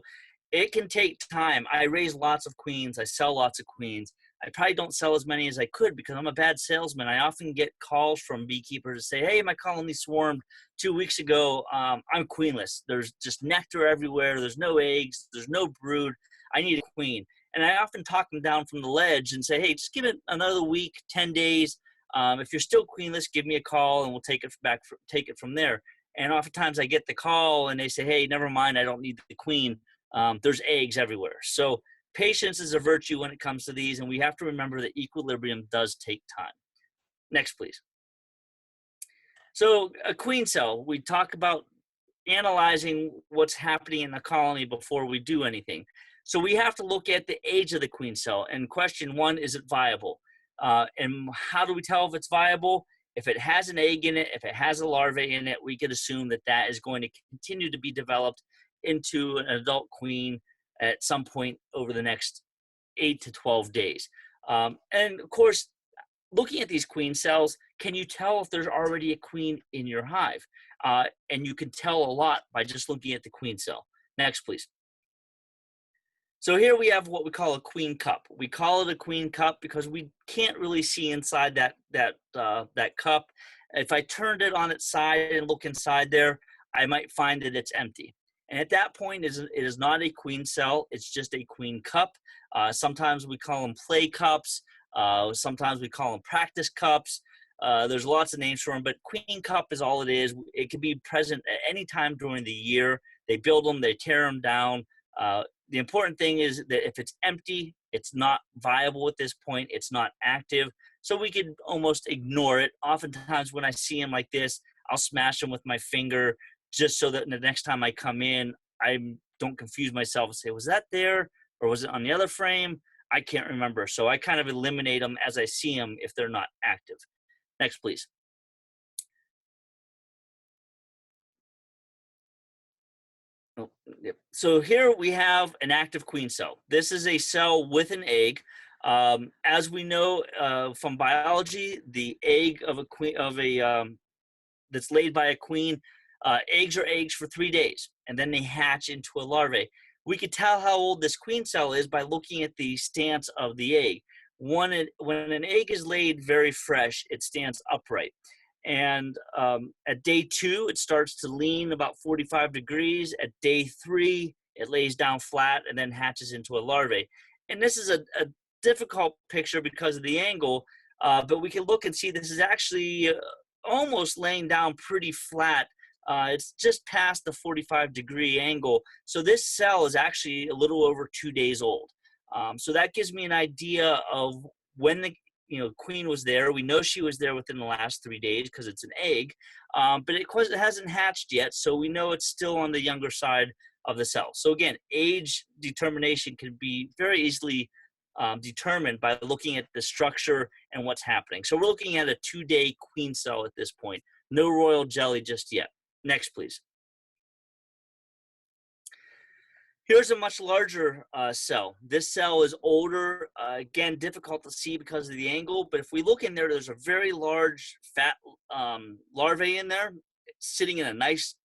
it can take time. I raise lots of queens. I sell lots of queens. I probably don't sell as many as I could because I'm a bad salesman. I often get calls from beekeepers to say, hey, my colony swarmed 2 weeks ago. I'm queenless. There's just nectar everywhere. There's no eggs. There's no brood. I need a queen. And I often talk them down from the ledge and say, hey, just give it another week, 10 days. If you're still queenless, give me a call and we'll take it from there. And oftentimes I get the call and they say, hey, never mind. I don't need the queen. There's eggs everywhere. So patience is a virtue when it comes to these, and we have to remember that equilibrium does take time. Next, please. So a queen cell, we talk about analyzing what's happening in the colony before we do anything. So we have to look at the age of the queen cell, and question one, is it viable? And how do we tell if it's viable? If it has an egg in it, if it has a larvae in it, we could assume that that is going to continue to be developed into an adult queen at some point over the next 8 to 12 days. And of course, looking at these queen cells, can you tell if there's already a queen in your hive? And you can tell a lot by just looking at the queen cell. Next, please. So here we have what we call a queen cup. We call it a queen cup because we can't really see inside that cup. If I turned it on its side and look inside there, I might find that it's empty. And at that point, it is not a queen cell. It's just a queen cup. Sometimes we call them play cups. Sometimes we call them practice cups. There's lots of names for them, but queen cup is all it is. It can be present at any time during the year. They build them, they tear them down. The important thing is that if it's empty, it's not viable at this point. It's not active. So we could almost ignore it. Oftentimes when I see them like this, I'll smash them with my finger just so that the next time I come in, I don't confuse myself and say, was that there or was it on the other frame? I can't remember. So I kind of eliminate them as I see them if they're not active. Next, please. Oh, yep. So here we have an active queen cell. This is a cell with an egg. As we know from biology, the egg of a queen that's laid by a queen, eggs are eggs for 3 days, and then they hatch into a larvae. We could tell how old this queen cell is by looking at the stance of the egg. When an egg is laid very fresh, it stands upright. And at day 2, it starts to lean about 45 degrees. At day 3, it lays down flat and then hatches into a larvae. And this is a difficult picture because of the angle, but we can look and see this is actually almost laying down pretty flat. It's just past the 45-degree angle. So this cell is actually a little over 2 days old. So that gives me an idea of when the queen was there. We know she was there within the last 3 days because it's an egg, but it hasn't hatched yet, so we know it's still on the younger side of the cell. So again, age determination can be very easily determined by looking at the structure and what's happening. So we're looking at a 2-day queen cell at this point. No royal jelly just yet. Next, please. Here's a much larger cell. This cell is older. Again, difficult to see because of the angle, but if we look in there, there's a very large fat larvae in there sitting in a nice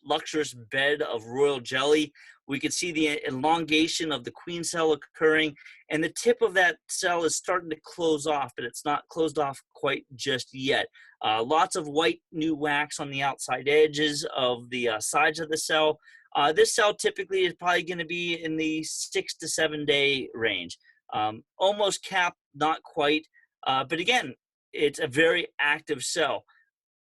luxurious bed of royal jelly. We can see the elongation of the queen cell occurring, and the tip of that cell is starting to close off, but it's not closed off quite just yet. Lots of white new wax on the outside edges of the sides of the cell. This cell typically is probably going to be in the 6 to 7 day range. Almost capped, not quite. But again, it's a very active cell.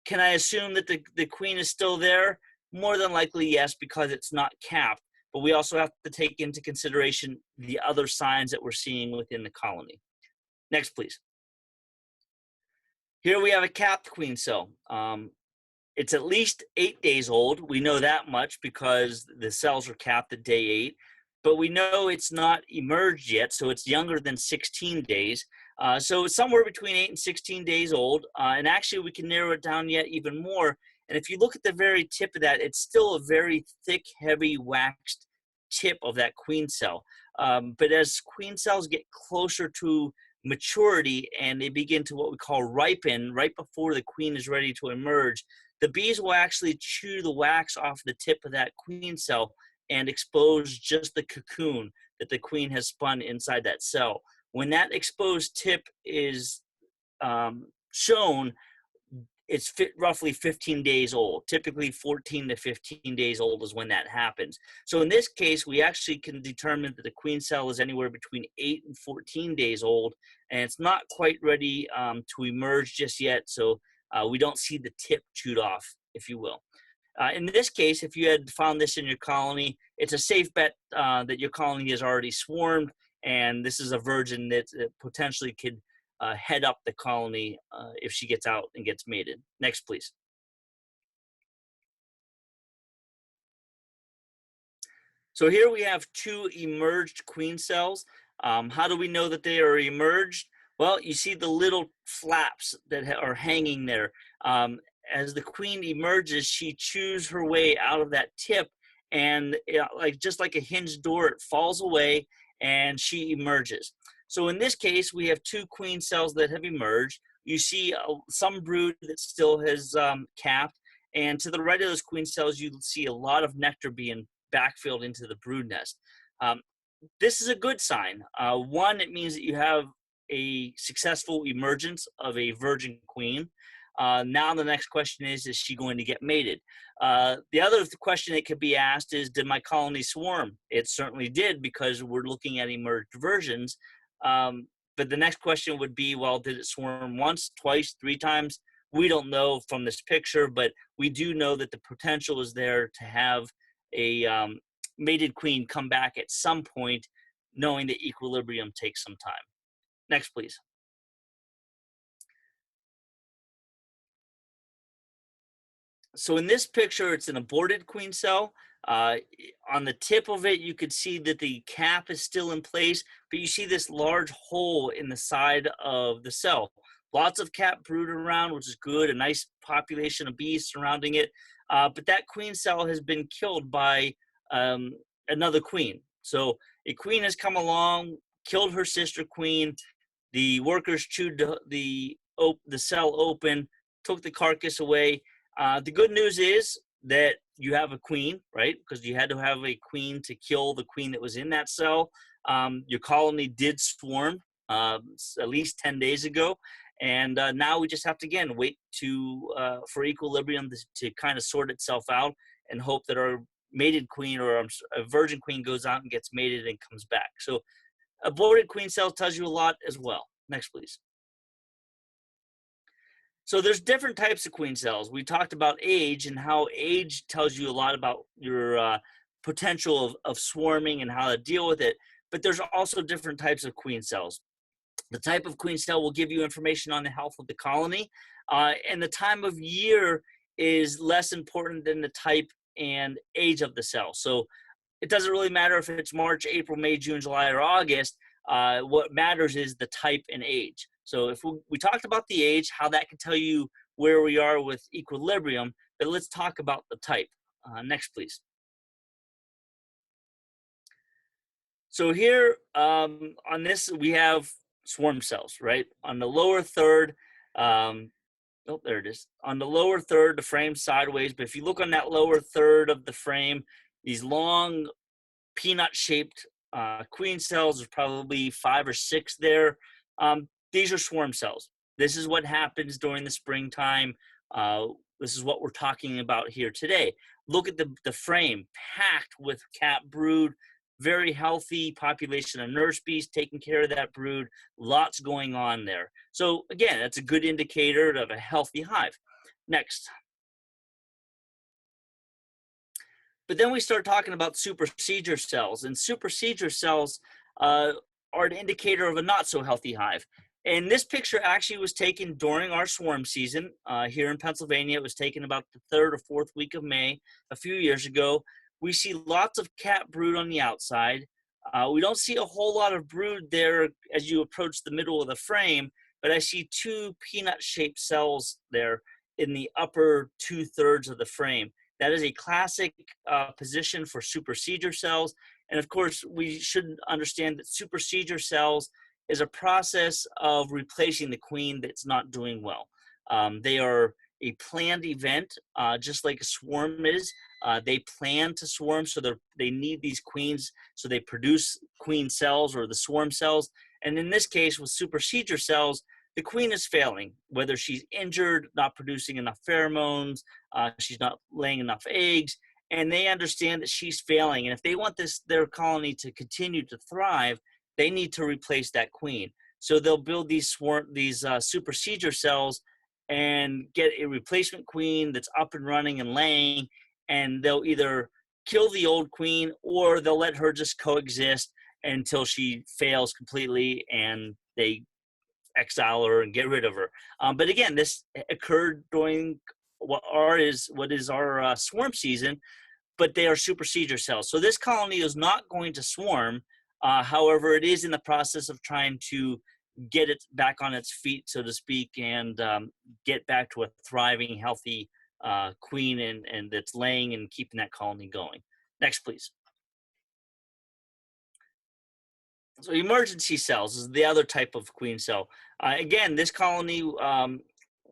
Can I assume that the queen is still there? More than likely, yes, because it's not capped. But we also have to take into consideration the other signs that we're seeing within the colony. Next, please. Here we have a capped queen cell. It's at least 8 days old. We know that much because the cells are capped at day 8. But we know it's not emerged yet, so it's younger than 16 days. So it's somewhere between 8 and 16 days old. And actually, we can narrow it down yet even more. And if you look at the very tip of that, it's still a very thick, heavy, waxed tip of that queen cell. But as queen cells get closer to maturity and they begin to what we call ripen, right before the queen is ready to emerge, the bees will actually chew the wax off the tip of that queen cell and expose just the cocoon that the queen has spun inside that cell. When that exposed tip is shown, it's roughly 15 days old. Typically 14 to 15 days old is when that happens. So in this case, we actually can determine that the queen cell is anywhere between 8 and 14 days old, and it's not quite ready to emerge just yet, so we don't see the tip chewed off, if you will. In this case, if you had found this in your colony, it's a safe bet that your colony has already swarmed, and this is a virgin that potentially could head up the colony if she gets out and gets mated. Next, please. So here we have 2 emerged queen cells. How do we know that they are emerged? Well, you see the little flaps that are hanging there. As the queen emerges, she chews her way out of that tip, and just like a hinged door, it falls away and she emerges. So in this case, we have 2 queen cells that have emerged. You see some brood that still has capped, and to the right of those queen cells, you see a lot of nectar being backfilled into the brood nest. This is a good sign. One, it means that you have a successful emergence of a virgin queen. Now the next question is she going to get mated? The other question that could be asked is, did my colony swarm? It certainly did, because we're looking at emerged versions. But the next question would be, well, did it swarm once, twice, 3 times? We don't know from this picture, but we do know that the potential is there to have a mated queen come back at some point, knowing that equilibrium takes some time. Next, please. So in this picture, it's an aborted queen cell. On the tip of it, you could see that the cap is still in place, but you see this large hole in the side of the cell. Lots of cap brood around, which is good, a nice population of bees surrounding it. But that queen cell has been killed by um, another queen. So a queen has come along, killed her sister queen. The workers chewed the cell open, took the carcass away. The good news is that you have a queen, right? Because you had to have a queen to kill the queen that was in that cell. Your colony did swarm at least 10 days ago. And now we just have to, again, wait for equilibrium to kind of sort itself out and hope that our mated queen or a virgin queen goes out and gets mated and comes back. So aborted queen cell tells you a lot as well. Next, please. So there's different types of queen cells. We talked about age and how age tells you a lot about your potential of swarming and how to deal with it. But there's also different types of queen cells. The type of queen cell will give you information on the health of the colony. And the time of year is less important than the type and age of the cell. So it doesn't really matter if it's March, April, May, June, July, or August. What matters is the type and age. So if we talked about the age, how that can tell you where we are with equilibrium, but let's talk about the type. Next, please. So here on this, we have swarm cells, right? On the lower third, oh, there it is. On the lower third, the frame's sideways, but if you look on that lower third of the frame, these long peanut-shaped queen cells, there's probably 5 or 6 there. These are swarm cells. This is what happens during the springtime. This is what we're talking about here today. Look at the frame, packed with cap brood, very healthy population of nurse bees taking care of that brood, lots going on there. So again, that's a good indicator of a healthy hive. Next. But then we start talking about supersedure cells, and supersedure cells are an indicator of a not so healthy hive. And this picture actually was taken during our swarm season here in Pennsylvania. It was taken about the 3rd or 4th week of May a few years ago. We see lots of cap brood on the outside. We don't see a whole lot of brood there as you approach the middle of the frame, but I see 2 peanut-shaped cells there in the upper 2/3 of the frame. That is a classic position for supersedure cells. And of course, we should understand that supersedure cells is a process of replacing the queen that's not doing well. They are a planned event, just like a swarm is. They plan to swarm, so they need these queens, so they produce queen cells or the swarm cells. And in this case, with supersedure cells, the queen is failing, whether she's injured, not producing enough pheromones, she's not laying enough eggs, and they understand that she's failing. And if they want their colony to continue to thrive, they need to replace that queen. So they'll build these supersedure cells and get a replacement queen that's up and running and laying, and they'll either kill the old queen or they'll let her just coexist until she fails completely and they exile her and get rid of her. But again, this occurred during what is our swarm season, but they are supersedure cells. So this colony is not going to swarm. However, it is in the process of trying to get it back on its feet, so to speak, and get back to a thriving, healthy queen and that's laying and keeping that colony going. Next, please. So emergency cells is the other type of queen cell. Again, this colony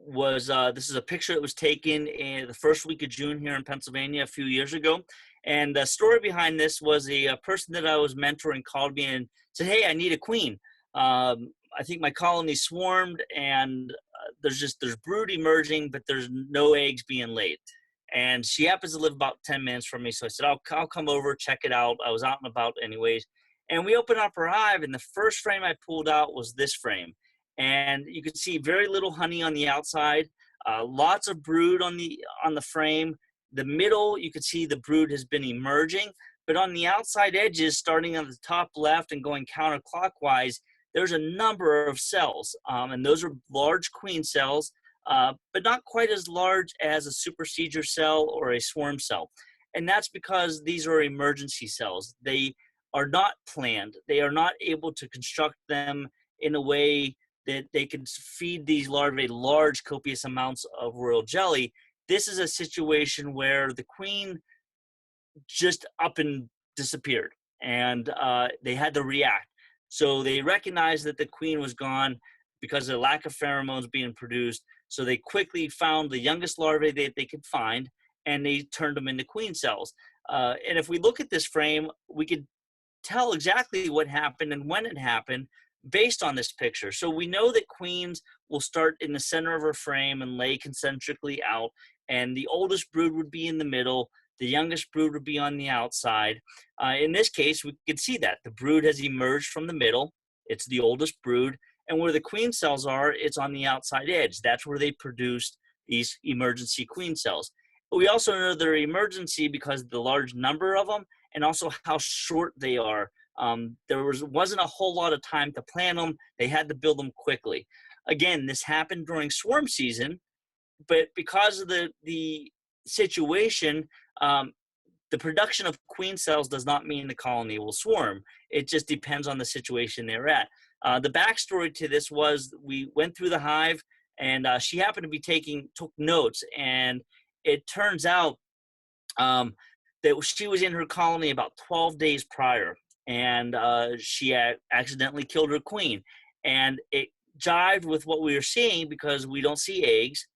this is a picture that was taken in the 1st week of June here in Pennsylvania a few years ago. And the story behind this was a person that I was mentoring called me and said, "Hey, I need a queen. I think my colony swarmed and there's brood emerging, but there's no eggs being laid." And she happens to live about 10 minutes from me. So I said, I'll come over, check it out. I was out and about anyways. And we opened up her hive, and the first frame I pulled out was this frame. And you could see very little honey on the outside, lots of brood on the frame. The middle, you could see the brood has been emerging, but on the outside edges, starting on the top left and going counterclockwise, there's a number of cells, and those are large queen cells. but not quite as large as a supersedure cell or a swarm cell. And that's because these are emergency cells. They are not planned. They are not able to construct them in a way that they can feed these larvae large, copious amounts of royal jelly. This is a situation where the queen just up and disappeared, and they had to react. So they recognized that the queen was gone because of the lack of pheromones being produced. So they quickly found the youngest larvae that they could find, and they turned them into queen cells. And if we look at this frame, we could tell exactly what happened and when it happened based on this picture. So we know that queens will start in the center of her frame and lay concentrically out, and the oldest brood would be in the middle, the youngest brood would be on the outside. In this case, we could see that the brood has emerged from the middle. It's the oldest brood, and where the queen cells are, it's on the outside edge. That's where they produced these emergency queen cells. But we also know they're emergency because of the large number of them, and also how short they are. There wasn't a whole lot of time to plan them. They had to build them quickly. Again, this happened during swarm season, but because of the situation, the production of queen cells does not mean the colony will swarm. It just depends on the situation they're at. The backstory to this was we went through the hive, and she happened to be took notes, and it turns out that she was in her colony about 12 days prior, and she accidentally killed her queen. And it jived with what we were seeing because we don't see eggs.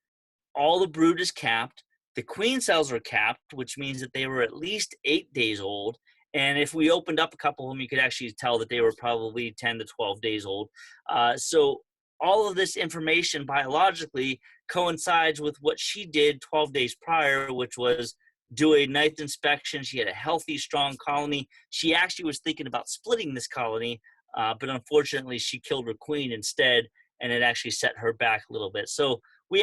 All the brood is capped. The queen cells are capped, which means that they were at least 8 days old. And if we opened up a couple of them, you could actually tell that they were probably 10 to 12 days old. So all of this information biologically coincides with what she did 12 days prior, which was do a ninth inspection. She had a healthy, strong colony. She actually was thinking about splitting this colony, but unfortunately she killed her queen instead, and it actually set her back a little bit. So we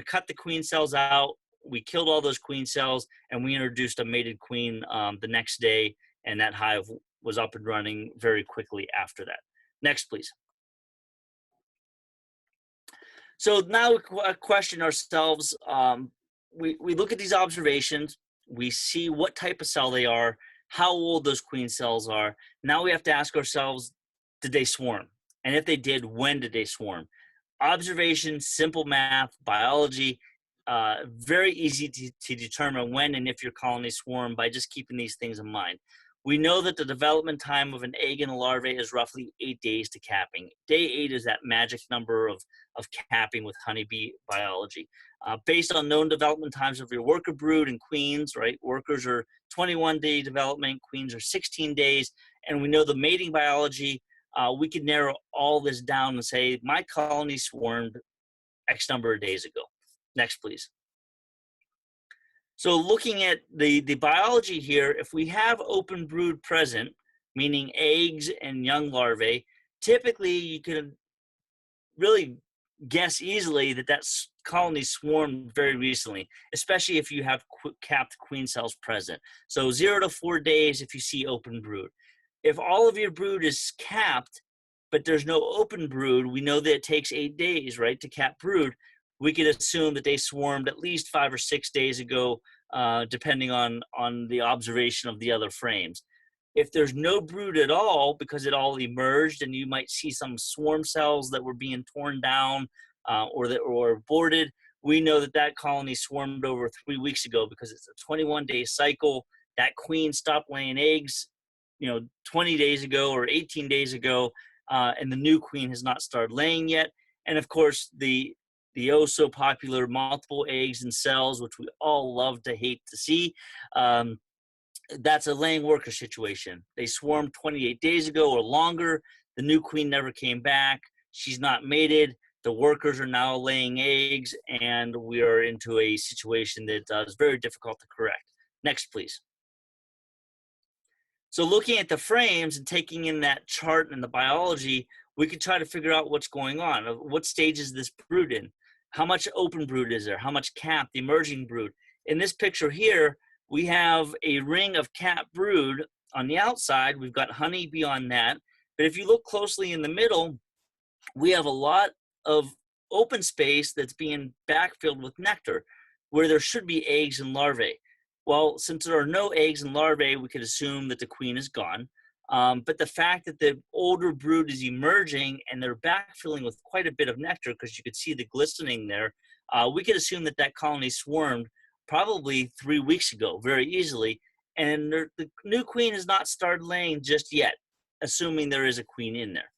cut the queen cells out, we killed all those queen cells, and we introduced a mated queen the next day, and that hive was up and running very quickly after that. Next, please. So now we question ourselves. We look at these observations, we see what type of cell they are, how old those queen cells are. Now we have to ask ourselves, did they swarm? And if they did, when did they swarm? Observation, simple math, biology, very easy to determine when and if your colony swarm by just keeping these things in mind. We know that the development time of an egg and a larvae is roughly 8 days to capping. Day 8 is that magic number of capping with honeybee biology. Based on known development times of your worker brood and queens, right? Workers are 21-day development, queens are 16 days, and we know the mating biology. We can narrow all this down and say, my colony swarmed X number of days ago. Next, please. So looking at the biology here, if we have open brood present, meaning eggs and young larvae, typically you can really guess easily that colony swarmed very recently, especially if you have capped queen cells present. So 0 to 4 days if you see open brood. If all of your brood is capped, but there's no open brood, we know that it takes 8 days, right, to cap brood. We could assume that they swarmed at least 5 or 6 days ago, depending on the observation of the other frames. If there's no brood at all, because it all emerged, and you might see some swarm cells that were being torn down or aborted, we know that colony swarmed over 3 weeks ago because it's a 21-day cycle. That queen stopped laying eggs, 20 days ago or 18 days ago, and the new queen has not started laying yet. And of course, the oh so popular multiple eggs and cells, which we all love to hate to see, that's a laying worker situation. They swarmed 28 days ago or longer. The new queen never came back. She's not mated. The workers are now laying eggs, and we are into a situation that is very difficult to correct. Next, please. So looking at the frames and taking in that chart and the biology, we could try to figure out what's going on. What stage is this brood in? How much open brood is there? How much capped, emerging brood? In this picture here, we have a ring of capped brood on the outside. We've got honeybee on that. But if you look closely in the middle, we have a lot of open space that's being backfilled with nectar where there should be eggs and larvae. Well, since there are no eggs and larvae, we could assume that the queen is gone. But the fact that the older brood is emerging and they're backfilling with quite a bit of nectar, because you could see the glistening there, we could assume that that colony swarmed probably 3 weeks ago very easily. And the new queen has not started laying just yet, assuming there is a queen in there.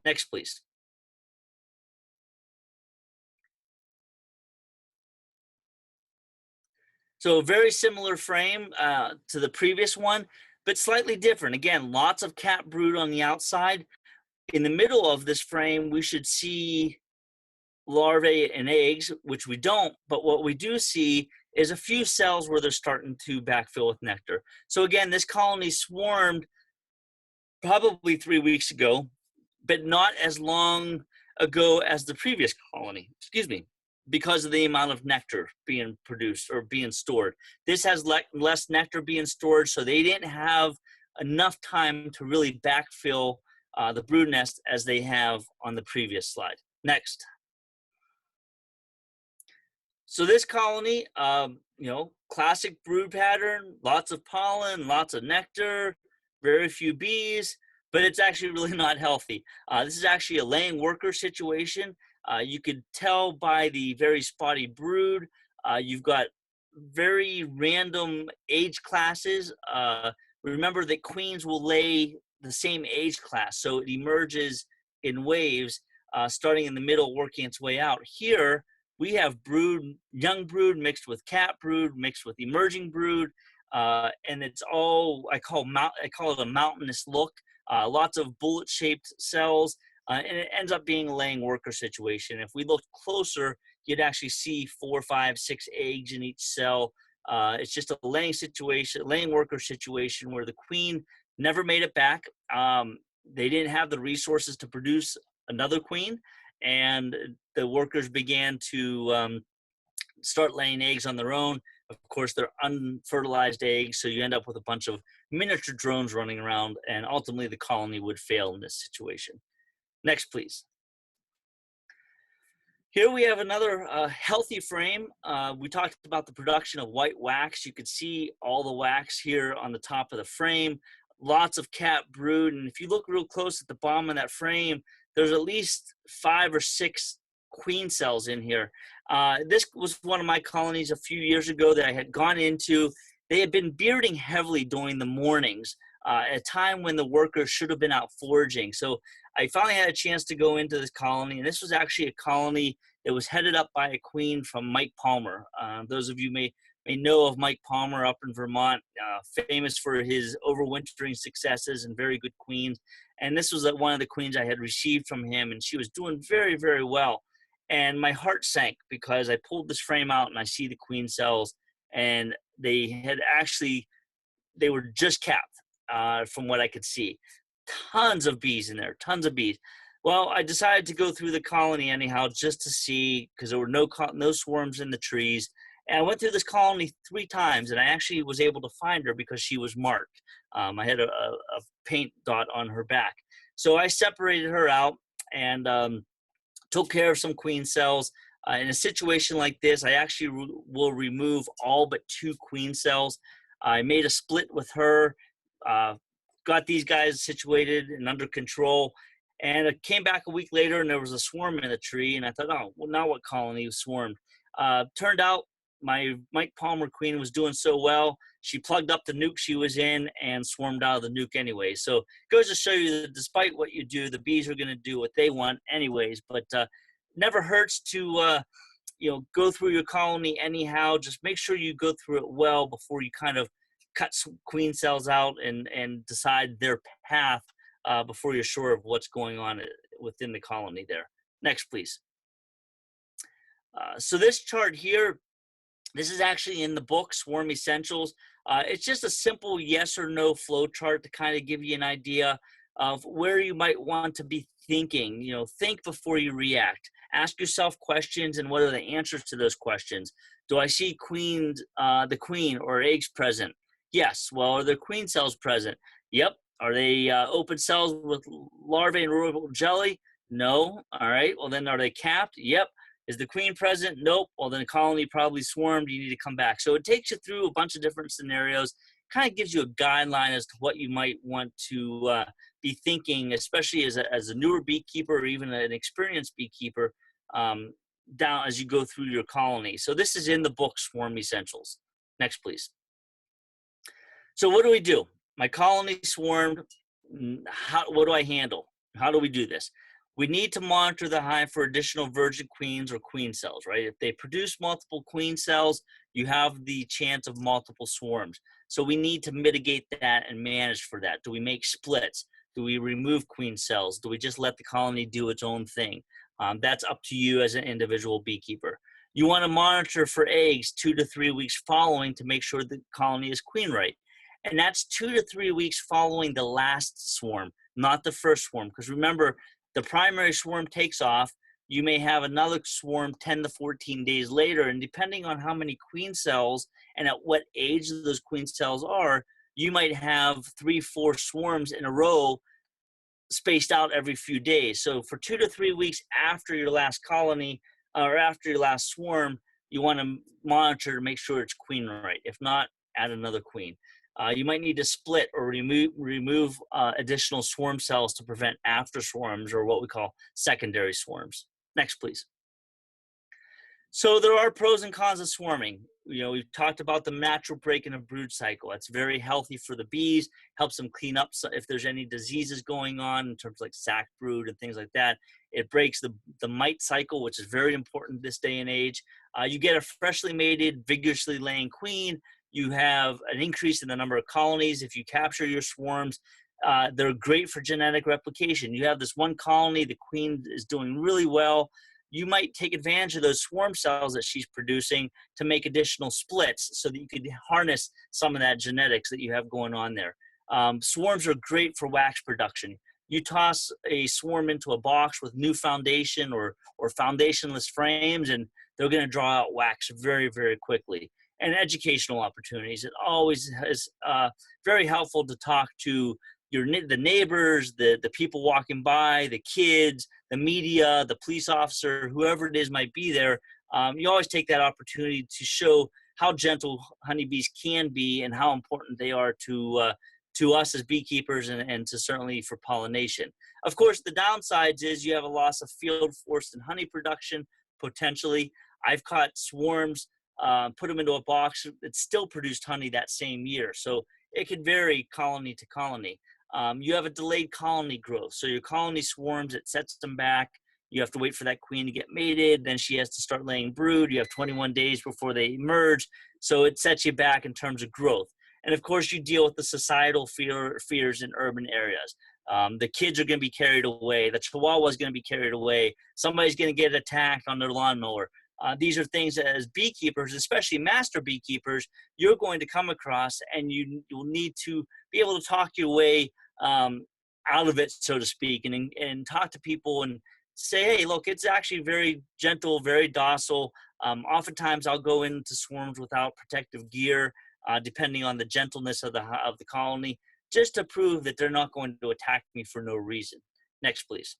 Next, please. So a very similar frame to the previous one, but slightly different. Again, lots of capped brood on the outside. In the middle of this frame, we should see larvae and eggs, which we don't, but what we do see is a few cells where they're starting to backfill with nectar. So again, this colony swarmed probably 3 weeks ago, but not as long ago as the previous colony, excuse me, because of the amount of nectar being produced or being stored. This has less nectar being stored, so they didn't have enough time to really backfill the brood nest as they have on the previous slide. Next. So this colony, classic brood pattern, lots of pollen, lots of nectar, very few bees, but it's actually really not healthy. This is actually a laying worker situation. You could tell by the very spotty brood. You've got very random age classes. Remember that queens will lay the same age class, so it emerges in waves, starting in the middle, working its way out. Here, we have young brood mixed with capped brood, mixed with emerging brood, and it's all, I call it a mountainous look. Lots of bullet-shaped cells, and it ends up being a laying worker situation. If we look closer, you'd actually see 4, 5, 6 eggs in each cell. It's just a laying worker situation where the queen never made it back. They didn't have the resources to produce another queen, and the workers began to start laying eggs on their own. Of course, they're unfertilized eggs, so you end up with a bunch of miniature drones running around, and ultimately the colony would fail in this situation. Next, please. Here we have another healthy frame. We talked about the production of white wax. You could see all the wax here on the top of the frame. Lots of capped brood, and if you look real close at the bottom of that frame, there's at least 5 or 6 queen cells in here. This was one of my colonies a few years ago that I had gone into. They had been bearding heavily during the mornings, at a time when the workers should have been out foraging. So I finally had a chance to go into this colony, and this was actually a colony that was headed up by a queen from Mike Palmer. Those of you may know of Mike Palmer up in Vermont, famous for his overwintering successes and very good queens. And this was one of the queens I had received from him, and she was doing very, very well. And my heart sank because I pulled this frame out and I see the queen cells, and they were just capped, from what I could see. Tons of bees in there, tons of bees. Well, I decided to go through the colony anyhow just to see, because there were no swarms in the trees. And I went through this colony 3 times, and I actually was able to find her because she was marked. I had a paint dot on her back. So I separated her out and took care of some queen cells. In a situation like this, I actually will remove all but 2 queen cells. I made a split with her, got these guys situated and under control, and I came back a week later and there was a swarm in the tree, and I thought, oh, well, now what colony swarmed? Turned out my Mike Palmer queen was doing so well, she plugged up the nuke she was in and swarmed out of the nuke anyway. So it goes to show you that despite what you do, the bees are going to do what they want anyways. But never hurts to go through your colony anyhow. Just make sure you go through it well before you kind of cut some queen cells out and decide their path before you're sure of what's going on within the colony there. Next, please. So this chart here, this is actually in the book, Swarm Essentials. It's just a simple yes or no flow chart to kind of give you an idea of where you might want to be thinking. Think before you react. Ask yourself questions, and what are the answers to those questions? Do I see the queen or eggs present? Yes. Well, are there queen cells present? Yep. Are they open cells with larvae and royal jelly? No. All right. Well, then are they capped? Yep. Is the queen present? Nope. Well, then the colony probably swarmed. You need to come back. So it takes you through a bunch of different scenarios, kind of gives you a guideline as to what you might want to be thinking, especially as a newer beekeeper or even an experienced beekeeper, um, down as you go through your colony. So this is in the book Swarm Essentials. Next, please. So what do we do? My colony swarmed. What do I handle? How do we do this? We need to monitor the hive for additional virgin queens or queen cells, right? If they produce multiple queen cells, you have the chance of multiple swarms. So we need to mitigate that and manage for that. Do we make splits? Do we remove queen cells? Do we just let the colony do its own thing? That's up to you as an individual beekeeper. You want to monitor for eggs 2 to 3 weeks following to make sure the colony is queen right. And that's 2 to 3 weeks following the last swarm, not the first swarm. Because remember, the primary swarm takes off. You may have another swarm 10 to 14 days later. And depending on how many queen cells and at what age those queen cells are, you might have 3, 4 swarms in a row spaced out every few days. So for 2 to 3 weeks after your last colony or after your last swarm, you want to monitor to make sure it's queen right. If not, add another queen. You might need to split or remove additional swarm cells to prevent after swarms or what we call secondary swarms. Next, please. So there are pros and cons of swarming. We've talked about the natural break in a brood cycle. It's very healthy for the bees, helps them clean up if there's any diseases going on in terms of like sac brood and things like that. It breaks the mite cycle, which is very important this day and age. You get a freshly mated, vigorously laying queen. You have an increase in the number of colonies. If you capture your swarms, they're great for genetic replication. You have this one colony, the queen is doing really well. You might take advantage of those swarm cells that she's producing to make additional splits so that you could harness some of that genetics that you have going on there. Swarms are great for wax production. You toss a swarm into a box with new foundation or foundationless frames, and they're going to draw out wax very, very quickly. And educational opportunities. It always is very helpful to talk to the neighbors, the people walking by, the kids, the media, the police officer, whoever it is might be there. You always take that opportunity to show how gentle honeybees can be and how important they are to us as beekeepers and to certainly for pollination. Of course, the downsides is you have a loss of field force and honey production, potentially. I've caught swarms, put them into a box that still produced honey that same year. So it could vary colony to colony. You have a delayed colony growth. So your colony swarms, it sets them back. You have to wait for that queen to get mated. Then she has to start laying brood. You have 21 days before they emerge. So it sets you back in terms of growth. And of course, you deal with the societal fears in urban areas. The kids are going to be carried away. The chihuahua is going to be carried away. Somebody's going to get attacked on their lawnmower. These are things that as beekeepers, especially master beekeepers, you're going to come across, and you'll need to be able to talk your way out of it, so to speak, and talk to people and say, hey, look, it's actually very gentle, very docile. Oftentimes I'll go into swarms without protective gear, depending on the gentleness of the colony, just to prove that they're not going to attack me for no reason. Next, please.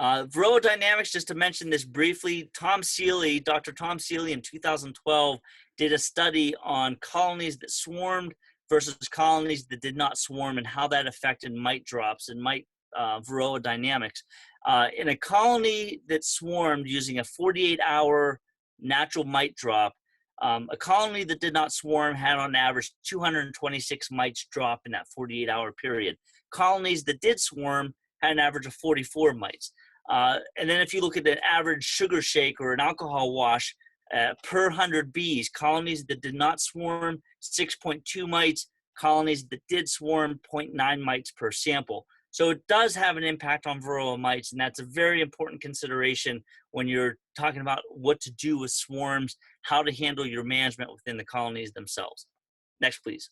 Varroa dynamics, just to mention this briefly, Dr. Tom Seeley in 2012 did a study on colonies that swarmed versus colonies that did not swarm and how that affected mite drops and mite Varroa dynamics. In a colony that swarmed using a 48-hour natural mite drop, a colony that did not swarm had on average 226 mites drop in that 48-hour period. Colonies that did swarm had an average of 44 mites. And then if you look at an average sugar shake or an alcohol wash per 100 bees, colonies that did not swarm, 6.2 mites, colonies that did swarm, 0.9 mites per sample. So it does have an impact on Varroa mites, and that's a very important consideration when you're talking about what to do with swarms, how to handle your management within the colonies themselves. Next, please.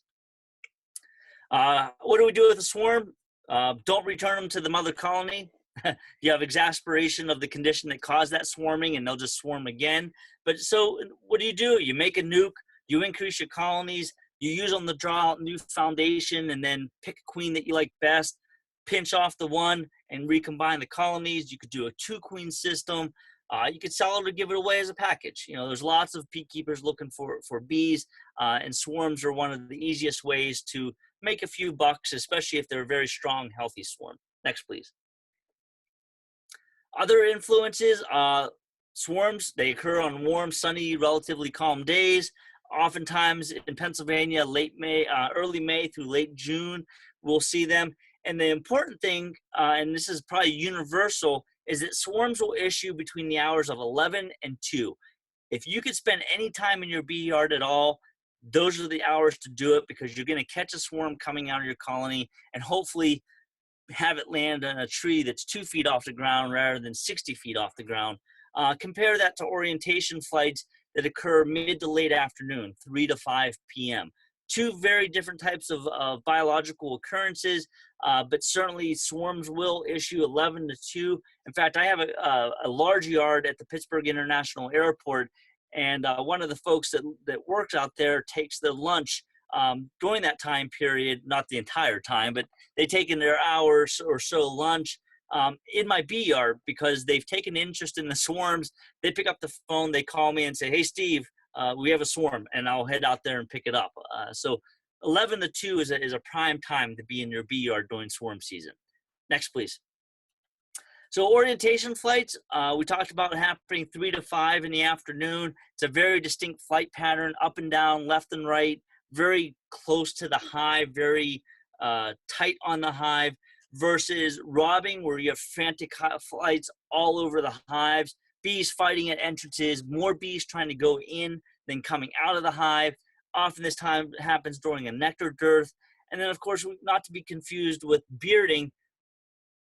What do we do with a swarm? Don't return them to the mother colony. You have exasperation of the condition that caused that swarming, and they'll just swarm again. But so what do? You make a nuke, you increase your colonies, you use them to draw out new foundation, and then pick a queen that you like best, pinch off the one and recombine the colonies. You could do a 2-queen system. You could sell it or give it away as a package. You know, there's lots of beekeepers looking for bees, and swarms are one of the easiest ways to make a few bucks, especially if they're a very strong, healthy swarm. Next, please. Other influences, swarms, they occur on warm, sunny, relatively calm days. Oftentimes in Pennsylvania, early May through late June, we'll see them. And the important thing, and this is probably universal, is that swarms will issue between the hours of 11 and 2. If you could spend any time in your bee yard at all, those are the hours to do it, because you're going to catch a swarm coming out of your colony and hopefully have it land on a tree that's 2 feet off the ground rather than 60 feet off the ground. Compare that to orientation flights that occur mid to late afternoon, 3 to 5 p.m. Two very different types of biological occurrences, but certainly swarms will issue 11 to 2. In fact, I have a large yard at the Pittsburgh International Airport, and one of the folks that works out there takes their lunch during that time period, not the entire time, but they take in their hours or so lunch in my bee yard because they've taken interest in the swarms. They pick up the phone, they call me and say, "Hey, Steve, we have a swarm," and I'll head out there and pick it up. So 11 to 2 is a prime time to be in your bee yard during swarm season. Next, please. So orientation flights, we talked about happening 3 to 5 in the afternoon. It's a very distinct flight pattern, up and down, left and right, very close to the hive, very tight on the hive, versus robbing, where you have frantic flights all over the hives, bees fighting at entrances, more bees trying to go in than coming out of the hive. Often this time happens during a nectar dearth. And then, of course, not to be confused with bearding,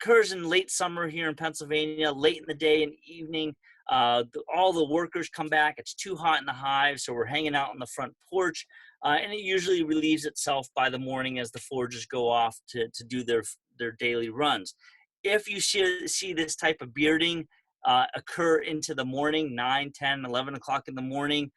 occurs in late summer here in Pennsylvania, late in the day and evening. All the workers come back. It's too hot in the hive, so we're hanging out on the front porch. And it usually relieves itself by the morning as the foragers go off to do their daily runs. If you see this type of bearding occur into the morning, 9, 10, 11 o'clock in the morning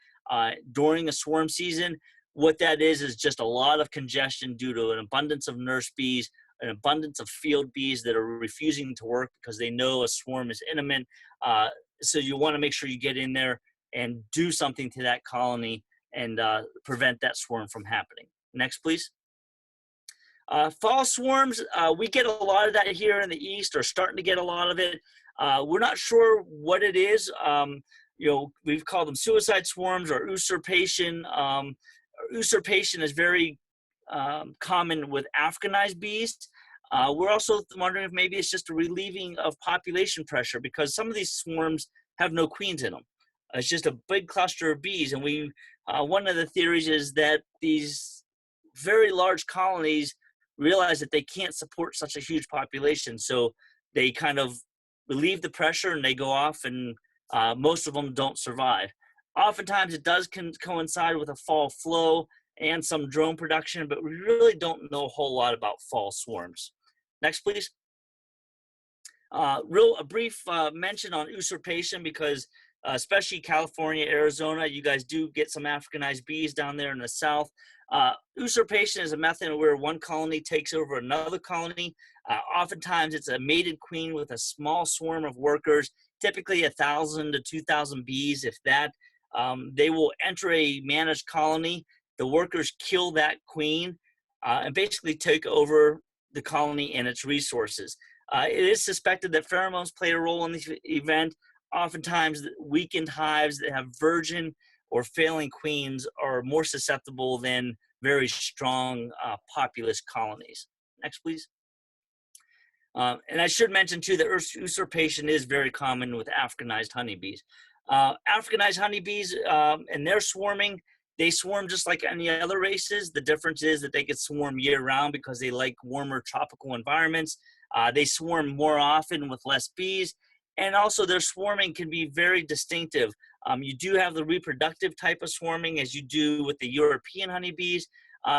during a swarm season, what that is just a lot of congestion due to an abundance of nurse bees, an abundance of field bees that are refusing to work because they know a swarm is imminent. So you want to make sure you get in there and do something to that colony and prevent that swarm from happening. Next, please. Fall swarms, we get a lot of that here in the East, or starting to get a lot of it. We're not sure what it is. We've called them suicide swarms or usurpation. Usurpation is very common with Africanized bees. We're also wondering if maybe it's just a relieving of population pressure, because some of these swarms have no queens in them. It's just a big cluster of bees, and one of the theories is that these very large colonies realize that they can't support such a huge population, so they kind of relieve the pressure and they go off, and most of them don't survive. Oftentimes it does coincide with a fall flow and some drone production, but we really don't know a whole lot about fall swarms. Next, please. A brief mention on usurpation, because especially California, Arizona, you guys do get some Africanized bees down there in the South. Usurpation is a method where one colony takes over another colony. Oftentimes it's a mated queen with a small swarm of workers, typically 1,000 to 2,000 bees, if that. They will enter a managed colony. The workers kill that queen and basically take over the colony and its resources. It is suspected that pheromones play a role in the event. Oftentimes, weakened hives that have virgin or failing queens are more susceptible than very strong populous colonies. Next, please. And I should mention, too, that usurpation is very common with Africanized honeybees. Africanized honeybees and their swarming, they swarm just like any other races. The difference is that they can swarm year-round because they like warmer tropical environments. They swarm more often with less bees. And also their swarming can be very distinctive. You do have the reproductive type of swarming, as you do with the European honeybees.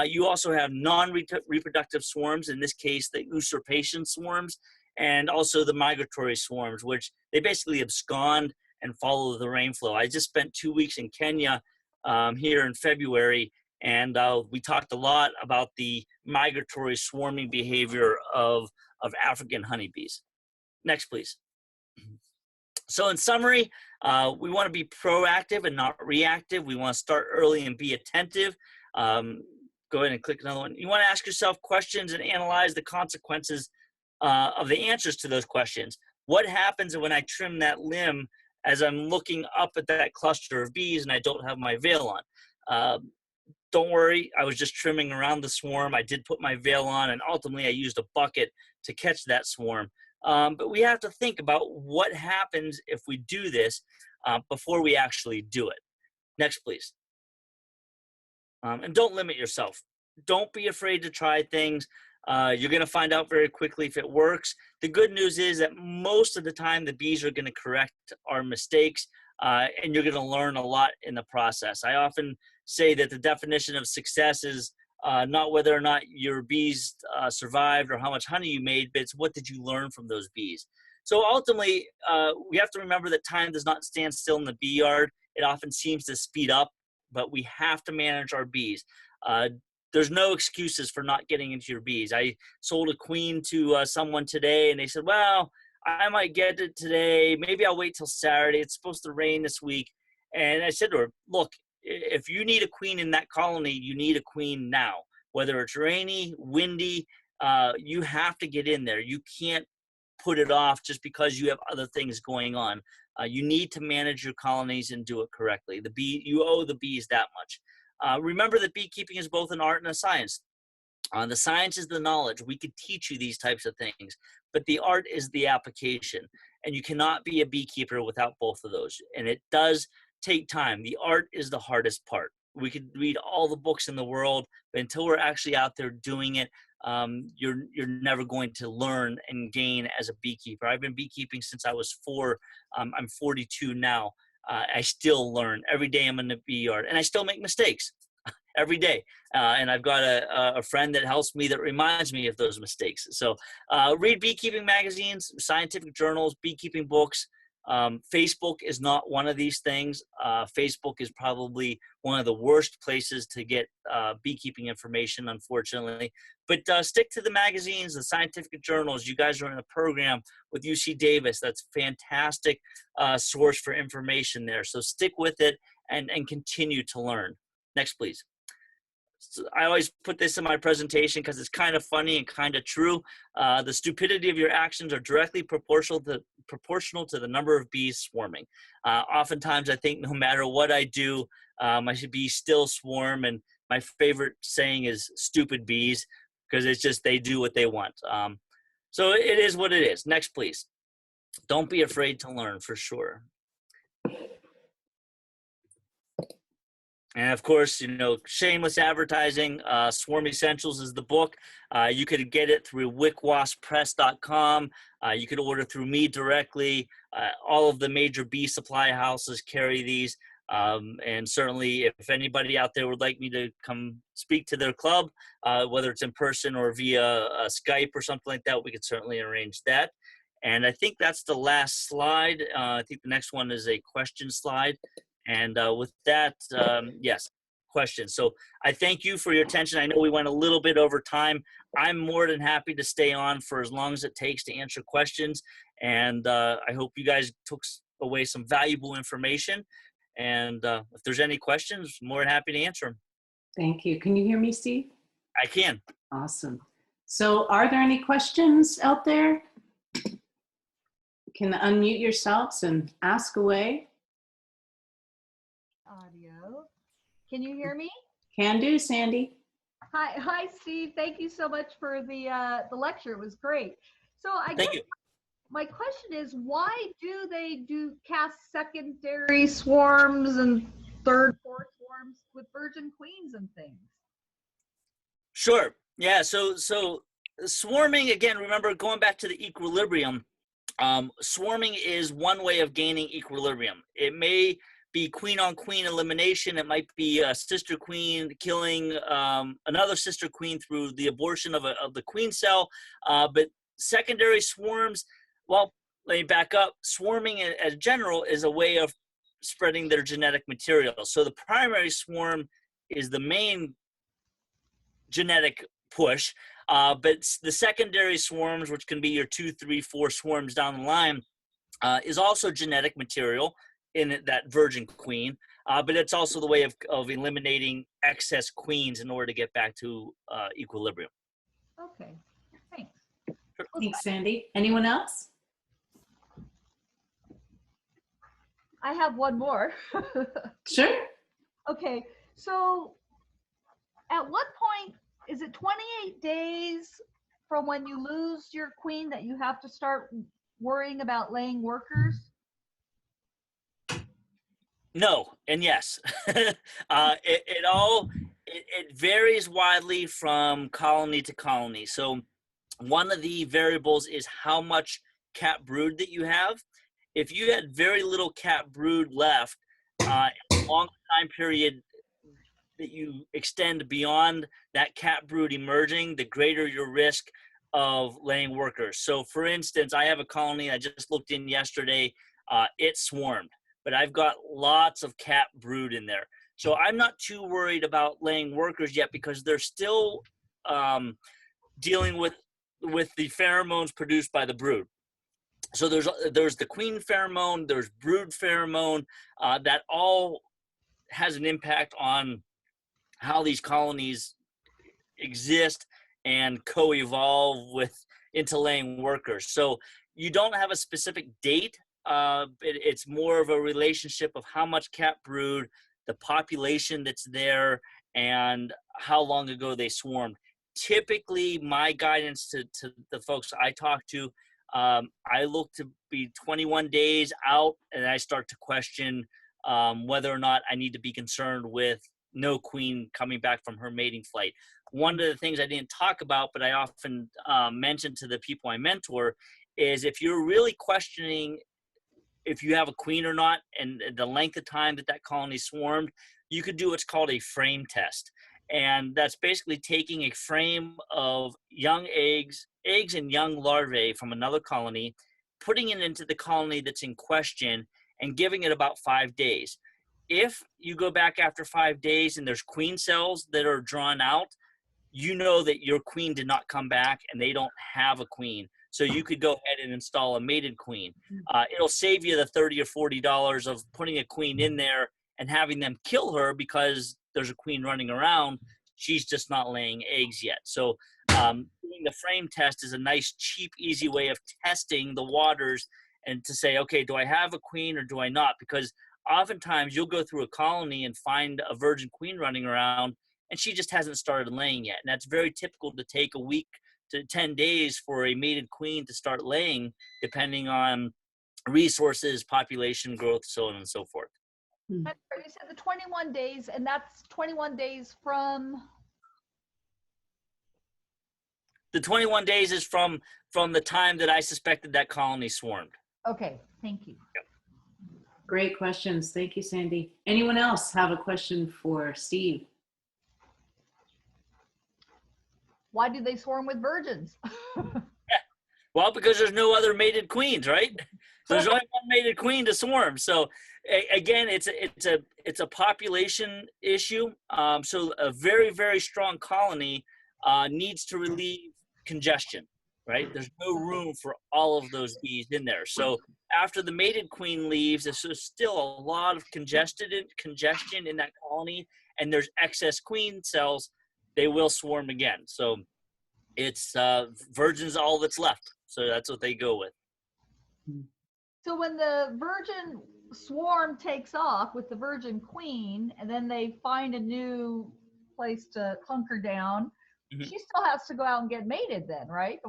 You also have non-reproductive swarms, in this case the usurpation swarms, and also the migratory swarms, which they basically abscond and follow the rainflow. I just spent 2 weeks in Kenya here in February, And we talked a lot about the migratory swarming behavior of African honeybees. Next, please. So in summary, we want to be proactive and not reactive. We want to start early and be attentive. Go ahead and click another one. You want to ask yourself questions and analyze the consequences of the answers to those questions. What happens when I trim that limb as I'm looking up at that cluster of bees and I don't have my veil on? Don't worry, I was just trimming around the swarm. I did put my veil on, and ultimately I used a bucket to catch that swarm. But we have to think about what happens if we do this before we actually do it. Next, please. And don't limit yourself. Don't be afraid to try things. You're going to find out very quickly if it works. The good news is that most of the time the bees are going to correct our mistakes, and you're going to learn a lot in the process. I often say that the definition of success is not whether or not your bees survived or how much honey you made, but it's what did you learn from those bees. So ultimately, we have to remember that time does not stand still in the bee yard. It often seems to speed up, but we have to manage our bees. There's no excuses for not getting into your bees. I sold a queen to someone today, and they said, well, I might get it today. Maybe I'll wait till Saturday. It's supposed to rain this week. And I said to her, look, if you need a queen in that colony, you need a queen now. Whether it's rainy, windy, you have to get in there. You can't put it off just because you have other things going on. You need to manage your colonies and do it correctly. You owe the bees that much. Remember that beekeeping is both an art and a science. The science is the knowledge. We could teach you these types of things, but the art is the application. And you cannot be a beekeeper without both of those. And it does take time. The art is the hardest part. We could read all the books in the world, but until we're actually out there doing it, you're never going to learn and gain as a beekeeper. I've been beekeeping since I was 4. I'm 42 now. I still learn. Every day I'm in the bee yard, and I still make mistakes every day. And I've got a friend that helps me that reminds me of those mistakes. So read beekeeping magazines, scientific journals, beekeeping books. Facebook is not one of these things. Facebook is probably one of the worst places to get beekeeping information, unfortunately. But stick to the magazines, the scientific journals. You guys are in a program with UC Davis. That's a fantastic source for information there. So stick with it and continue to learn. Next, please. So I always put this in my presentation because it's kind of funny and kind of true. The stupidity of your actions are directly proportional to the number of bees swarming. Oftentimes, I think no matter what I do, my bees still swarm. And my favorite saying is "stupid bees," because it's just they do what they want. So it is what it is. Next, please. Don't be afraid to learn, for sure. And of course, shameless advertising. Swarm Essentials is the book. You could get it through wickwaspress.com. You could order through me directly. All of the major bee supply houses carry these. And certainly, if anybody out there would like me to come speak to their club, whether it's in person or via Skype or something like that, we could certainly arrange that. And I think that's the last slide. I think the next one is a question slide. And with that, yes, questions. So I thank you for your attention. I know we went a little bit over time. I'm more than happy to stay on for as long as it takes to answer questions. And I hope you guys took away some valuable information. And if there's any questions, more than happy to answer them. Thank you. Can you hear me, Steve? I can. Awesome. So are there any questions out there? You can unmute yourselves and ask away. Audio. Can you hear me? Can do, Sandy. Hi, Steve. Thank you so much for the lecture. It was great. So Thank you. My question is, why do they cast secondary swarms and third, fourth swarms with virgin queens and things? Sure. Yeah. So swarming, again, remember going back to the equilibrium. Swarming is one way of gaining equilibrium. It may be queen on queen elimination. It might be a sister queen killing another sister queen through the abortion of the queen cell. But secondary swarms, well, let me back up. Swarming as general is a way of spreading their genetic material. So the primary swarm is the main genetic push, but the secondary swarms, which can be your 2, 3, 4 swarms down the line, is also genetic material in that virgin queen, but it's also the way of eliminating excess queens in order to get back to equilibrium. Okay, thanks. Thanks, Sandy. Anyone else? I have one more. Sure. Okay, so at what point is it 28 days from when you lose your queen that you have to start worrying about laying workers? No, and yes. It varies widely from colony to colony. So one of the variables is how much cat brood that you have. If you had very little cat brood left, in a long time period that you extend beyond that cat brood emerging, the greater your risk of laying workers. So for instance, I have a colony I just looked in yesterday. It swarmed, but I've got lots of cat brood in there. So I'm not too worried about laying workers yet because they're still dealing with the pheromones produced by the brood. So there's the queen pheromone, there's brood pheromone, that all has an impact on how these colonies exist and co-evolve into laying workers. So you don't have a specific date. It's more of a relationship of how much cat brood, the population that's there, and how long ago they swarmed. Typically, my guidance to the folks I talk to, I look to be 21 days out, and I start to question whether or not I need to be concerned with no queen coming back from her mating flight. One of the things I didn't talk about, but I often mention to the people I mentor, is if you're really questioning if you have a queen or not and the length of time that colony swarmed, you could do what's called a frame test. And that's basically taking a frame of young eggs and young larvae from another colony, putting it into the colony that's in question, and giving it about 5 days. If you go back after 5 days and there's queen cells that are drawn out, you know that your queen did not come back and they don't have a queen. So you could go ahead and install a mated queen. It'll save you the $30 or $40 of putting a queen in there and having them kill her because there's a queen running around. She's just not laying eggs yet. So doing the frame test is a nice, cheap, easy way of testing the waters and to say, okay, do I have a queen or do I not? Because oftentimes you'll go through a colony and find a virgin queen running around and she just hasn't started laying yet. And that's very typical to take a week to 10 days for a mated queen to start laying, depending on resources, population growth, so on and so forth. You said the 21 days, and that's 21 days from? The 21 days is from the time that I suspected that colony swarmed. Okay, thank you. Yep. Great questions. Thank you, Sandy. Anyone else have a question for Steve? Why do they swarm with virgins? Well, because there's no other mated queens, right? So there's only one mated queen to swarm. So again, it's a population issue. So a very, very strong colony needs to relieve congestion, right? There's no room for all of those bees in there. So after the mated queen leaves, there's still a lot of congestion in that colony, and there's excess queen cells. They will swarm again. So it's virgins all that's left. So that's what they go with. So when the virgin swarm takes off with the virgin queen, and then they find a new place to hunker down, she still has to go out and get mated then, right?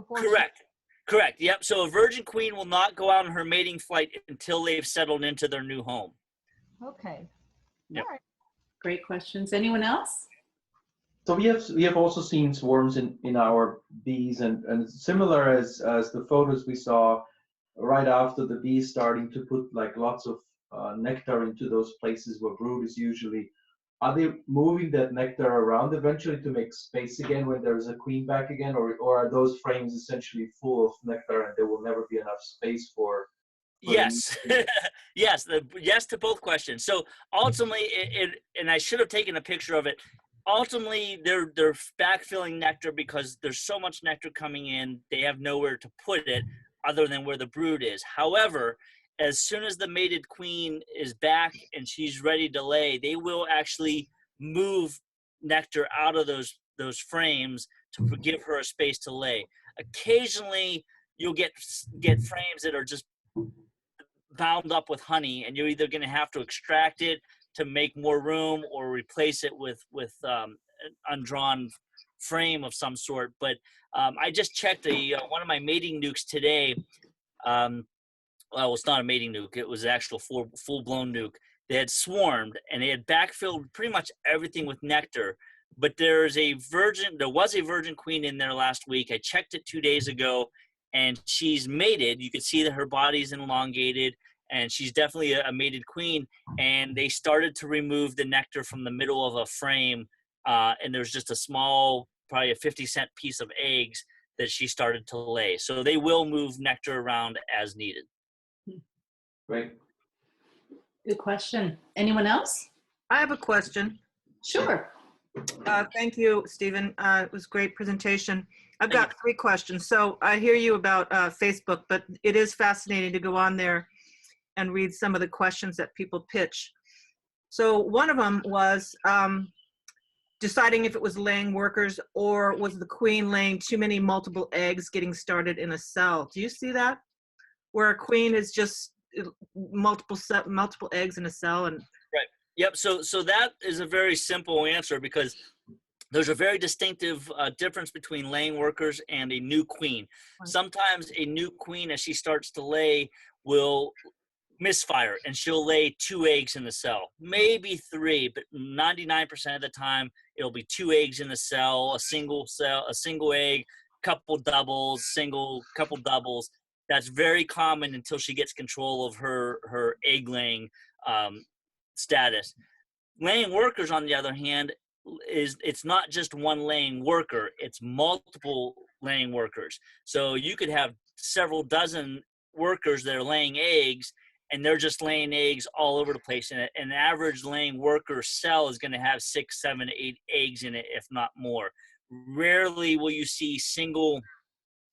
Correct. Yep. So a virgin queen will not go out on her mating flight until they've settled into their new home. Okay. Yep. All right. Great questions. Anyone else? So we have also seen swarms in our bees, and similar as the photos we saw right after the bees starting to put like lots of nectar into those places where brood is usually. Are they moving that nectar around eventually to make space again when there's a queen back again, or are those frames essentially full of nectar and there will never be enough space for Yes, yes, yes to both questions. So ultimately, and I should have taken a picture of it. Ultimately, they're backfilling nectar because there's so much nectar coming in. They have nowhere to put it other than where the brood is. However, as soon as the mated queen is back and she's ready to lay, they will actually move nectar out of those frames to give her a space to lay. Occasionally, you'll get frames that are just bound up with honey, and you're either going to have to extract it to make more room or replace it with an undrawn frame of some sort. But I just checked one of my mating nukes today. Well, it's not a mating nuke. It was an actual full-blown nuke. They had swarmed, and they had backfilled pretty much everything with nectar. But there was a virgin queen in there last week. I checked it 2 days ago, and she's mated. You can see that her body's elongated, and she's definitely a mated queen. And they started to remove the nectar from the middle of a frame, and there's just a small, probably a 50-cent piece of eggs that she started to lay. So they will move nectar around as needed. Great. Good question. Anyone else? I have a question. Sure. Thank you, Stephen. It was a great presentation. I've got 3 questions. So I hear you about Facebook, but it is fascinating to go on there and read some of the questions that people pitch. So one of them was deciding if it was laying workers or was the queen laying too many multiple eggs getting started in a cell. Do you see that? Where a queen is just multiple eggs in a cell and right. Yep. So that is a very simple answer because there's a very distinctive difference between laying workers and a new queen. Sometimes a new queen, as she starts to lay, will misfire and she'll lay 2 eggs in the cell, maybe 3, but 99% of the time it'll be 2 eggs in the cell, a single egg, couple doubles, couple doubles. That's very common until she gets control of her egg laying status. Laying workers, on the other hand, it's not just one laying worker, it's multiple laying workers. So you could have several dozen workers that are laying eggs, and they're just laying eggs all over the place. And an average laying worker cell is going to have 6, 7, 8 eggs in it, if not more. Rarely will you see single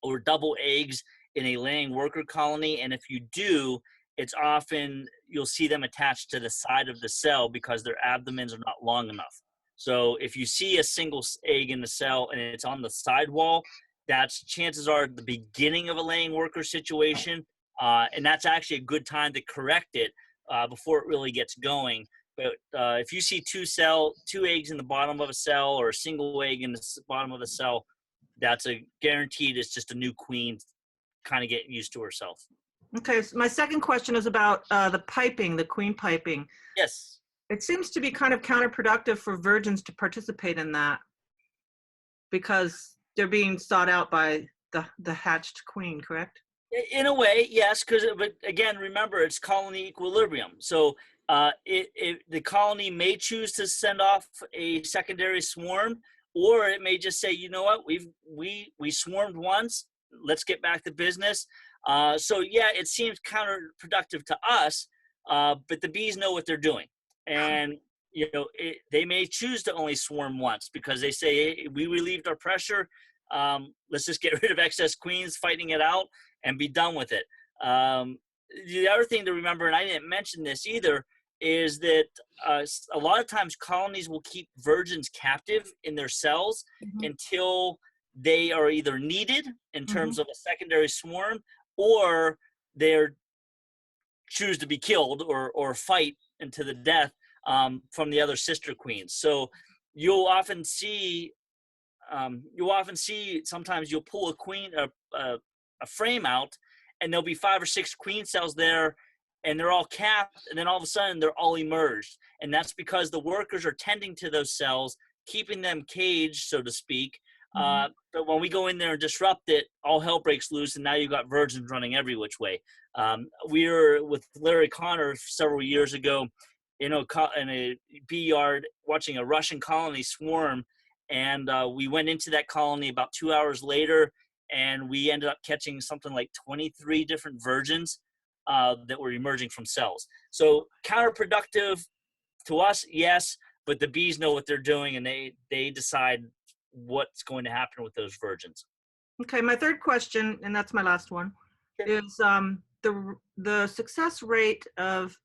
or double eggs in a laying worker colony, and if you do, it's often you'll see them attached to the side of the cell because their abdomens are not long enough. So if you see a single egg in the cell and it's on the sidewall, that's chances are the beginning of a laying worker situation, and that's actually a good time to correct it before it really gets going. But if you see 2 eggs in the bottom of a cell or a single egg in the bottom of the cell, that's a guaranteed. It's just a new queen kind of getting used to herself. Okay, so my second question is about the piping, the queen piping. Yes. It seems to be kind of counterproductive for virgins to participate in that because they're being sought out by the hatched queen, correct? In a way, yes, but again, remember, it's colony equilibrium. So the colony may choose to send off a secondary swarm, or it may just say, you know what, we swarmed once, let's get back to business. So yeah, it seems counterproductive to us, but the bees know what they're doing. And they may choose to only swarm once because they say, hey, we relieved our pressure. Let's just get rid of excess queens fighting it out and be done with it. The other thing to remember, and I didn't mention this either, is that a lot of times colonies will keep virgins captive in their cells until they are either needed in terms of a secondary swarm, or they're choose to be killed or fight into the death from the other sister queens. So you'll often see sometimes you'll pull a frame out, and there'll be 5 or 6 queen cells there, and they're all capped, and then all of a sudden they're all emerged. And that's because the workers are tending to those cells, keeping them caged, so to speak. But when we go in there and disrupt it, all hell breaks loose, and now you've got virgins running every which way. We were with Larry Connor several years ago in a bee yard watching a Russian colony swarm, and we went into that colony about 2 hours later, and we ended up catching something like 23 different virgins that were emerging from cells. So counterproductive to us, yes, but the bees know what they're doing, and they decide what's going to happen with those virgins. Okay, my third question, and that's my last one, is the success rate of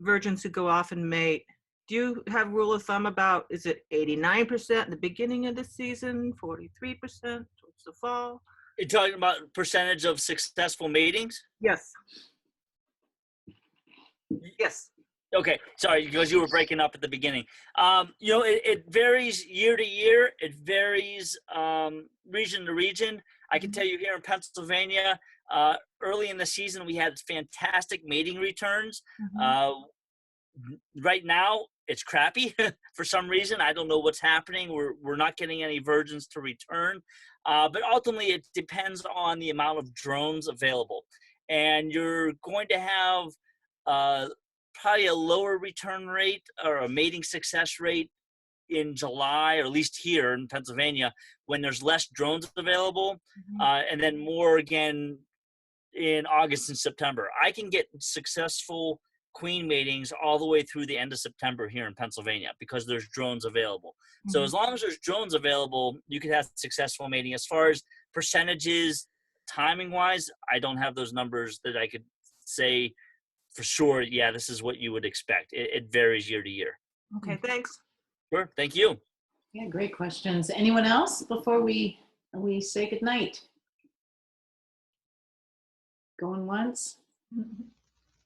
virgins who go off and mate. Do you have rule of thumb about, is it 89% in the beginning of the season, 43% towards the fall? You're talking about percentage of successful matings? Yes. Yes. Okay, sorry, because you were breaking up at the beginning. It varies year to year. It varies region to region. I can tell you here in Pennsylvania, early in the season, we had fantastic mating returns. Right now, it's crappy for some reason. I don't know what's happening. We're not getting any virgins to return. But ultimately, it depends on the amount of drones available. And you're going to have probably a lower return rate or a mating success rate in July, or at least here in Pennsylvania, when there's less drones available, and then more again in August and September. I can get successful queen matings all the way through the end of September here in Pennsylvania because there's drones available. So as long as there's drones available, you can have successful mating. As far as percentages, timing wise, I don't have those numbers that I could say for sure. Yeah, this is what you would expect. It varies year to year. Okay, thanks. Sure, thank you. Yeah, great questions. Anyone else before we say goodnight? Going once?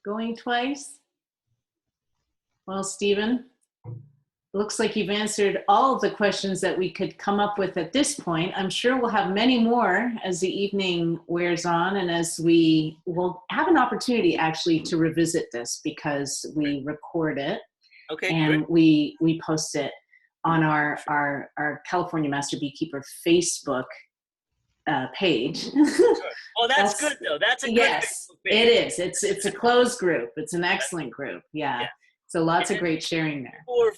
Going twice? Well, Stephen, looks like you've answered all of the questions that we could come up with at this point. I'm sure we'll have many more as the evening wears on, and as we will have an opportunity actually to revisit this because we record it. Okay, and great. we post it on our California Master Beekeeper Facebook page. Oh, that's good though. That's a good yes, Facebook page. it is. It's a closed group. It's an excellent group. Yeah. So lots of great sharing there. Or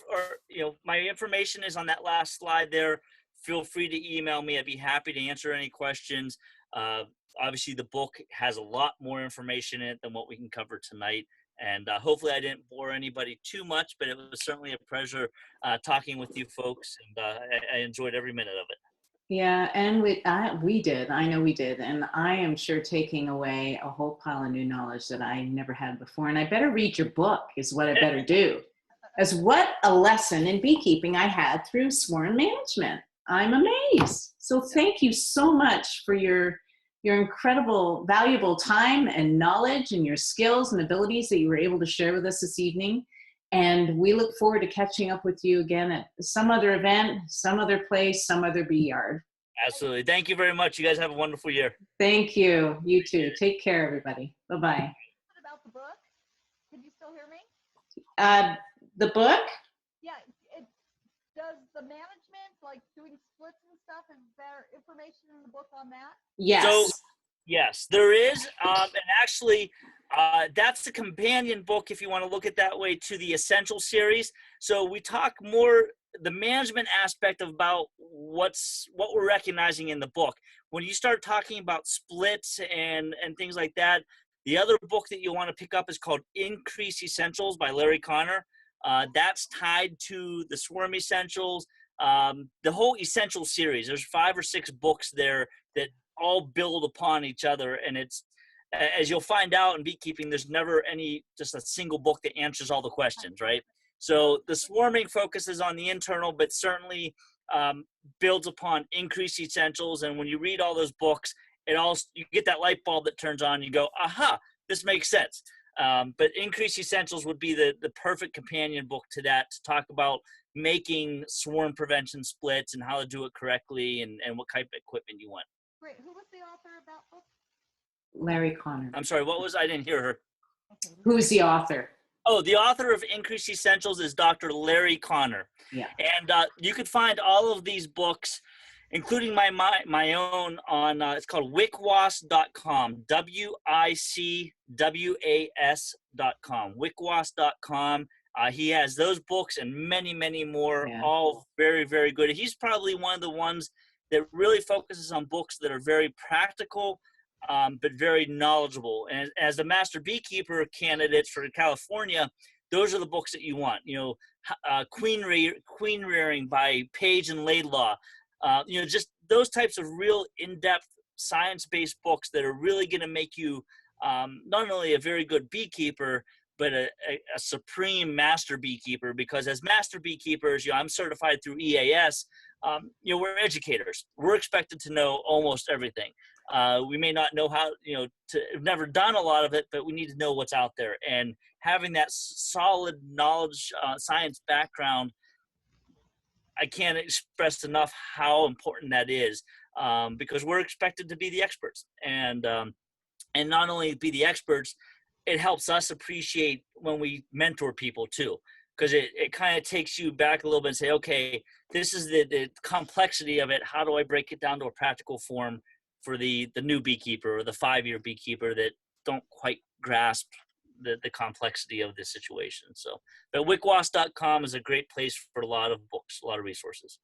my information is on that last slide there. Feel free to email me. I'd be happy to answer any questions. Obviously, the book has a lot more information in it than what we can cover tonight. And hopefully I didn't bore anybody too much, but it was certainly a pleasure talking with you folks. And I enjoyed every minute of it. Yeah, and we did. I know we did. And I am sure taking away a whole pile of new knowledge that I never had before. And I better read your book is what I better do. As what a lesson in beekeeping I had through swarm management. I'm amazed. So thank you so much for your incredible, valuable time and knowledge and your skills and abilities that you were able to share with us this evening. And we look forward to catching up with you again at some other event, some other place, some other bee yard. Absolutely. Thank you very much. You guys have a wonderful year. Thank you. You too. Take care, everybody. Bye-bye. About the book? Can you still hear me? The book? Yeah, it does the management, like doing splits and stuff. Is there information in the book on that? Yes. So, yes, there is. And actually, that's the companion book, if you want to look at that way, to the Essential series. So we talk more the management aspect about what we're recognizing in the book. When you start talking about splits and things like that, the other book that you want to pick up is called Increase Essentials by Larry Connor. That's tied to the Swarm Essentials, the whole Essential series. There's 5 or 6 books there that all build upon each other, and it's, as you'll find out in beekeeping, there's never just a single book that answers all the questions, right? So the swarming focuses on the internal, but certainly builds upon Increase Essentials. And when you read all those books, you get that light bulb that turns on. And you go, aha, this makes sense. But Increase Essentials would be the perfect companion book to that, to talk about making swarm prevention splits and how to do it correctly and what type of equipment you want. Great. Who was the author of that book? Larry Connor. I'm sorry, I didn't hear her. Okay. Who's the author? Oh, the author of Increase Essentials is Dr. Larry Connor. Yeah. And you could find all of these books, including my own, on it's called wickwas.com, WICWAS.com, wickwas.com. He has those books and many, many more, all very, very good. He's probably one of the ones that really focuses on books that are very practical, but very knowledgeable. And as a master beekeeper candidate for California, those are the books that you want. You know, queen rearing by Page and Laidlaw. You know, just those types of real in-depth science-based books that are really going to make you not only a very good beekeeper, but a supreme master beekeeper. Because as master beekeepers, you know, I'm certified through EAS. You know, we're educators. We're expected to know almost everything. We may not know how, you know, have never done a lot of it, but we need to know what's out there. And having that solid knowledge, science background, I can't express enough how important that is, because we're expected to be the experts. And not only be the experts, it helps us appreciate when we mentor people too, because it kind of takes you back a little bit and say, okay, this is the complexity of it. How do I break it down to a practical form for the new beekeeper or the 5-year beekeeper that don't quite grasp the complexity of the situation? So, but wickwas.com is a great place for a lot of books, a lot of resources.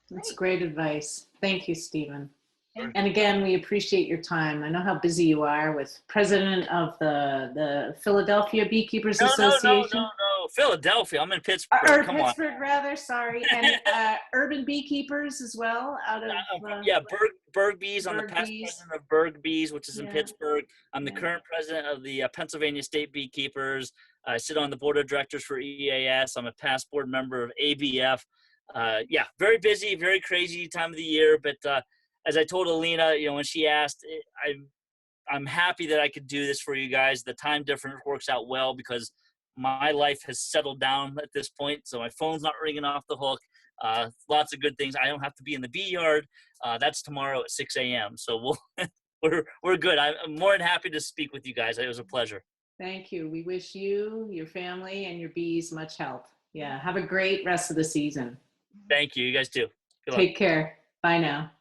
That's great advice. Thank you, Stephen. Thank And again, we appreciate your time. I know how busy you are with president of the Philadelphia Beekeepers Association. No. Philadelphia. I'm in Pittsburgh. Or Come on. Pittsburgh, rather. Sorry, and urban beekeepers as well. Out of yeah, Berg Bees. I'm the Berg past Bees. president of Berg Bees, which is in Yeah. Pittsburgh. I'm the Yeah. current president of the Pennsylvania State Beekeepers. I sit on the board of directors for EAS. I'm a past board member of ABF. Yeah, very busy, very crazy time of the year. But as I told Alina, you know, when she asked, I'm happy that I could do this for you guys. The time difference works out well because my life has settled down at this point, so my phone's not ringing off the hook. Lots of good things. I don't have to be in the bee yard. That's tomorrow at 6 a.m. So we're good. I'm more than happy to speak with you guys. It was a pleasure. Thank you. We wish you, your family, and your bees much health. Yeah. Have a great rest of the season. Thank you. You guys too. Good luck. Take care. Bye now.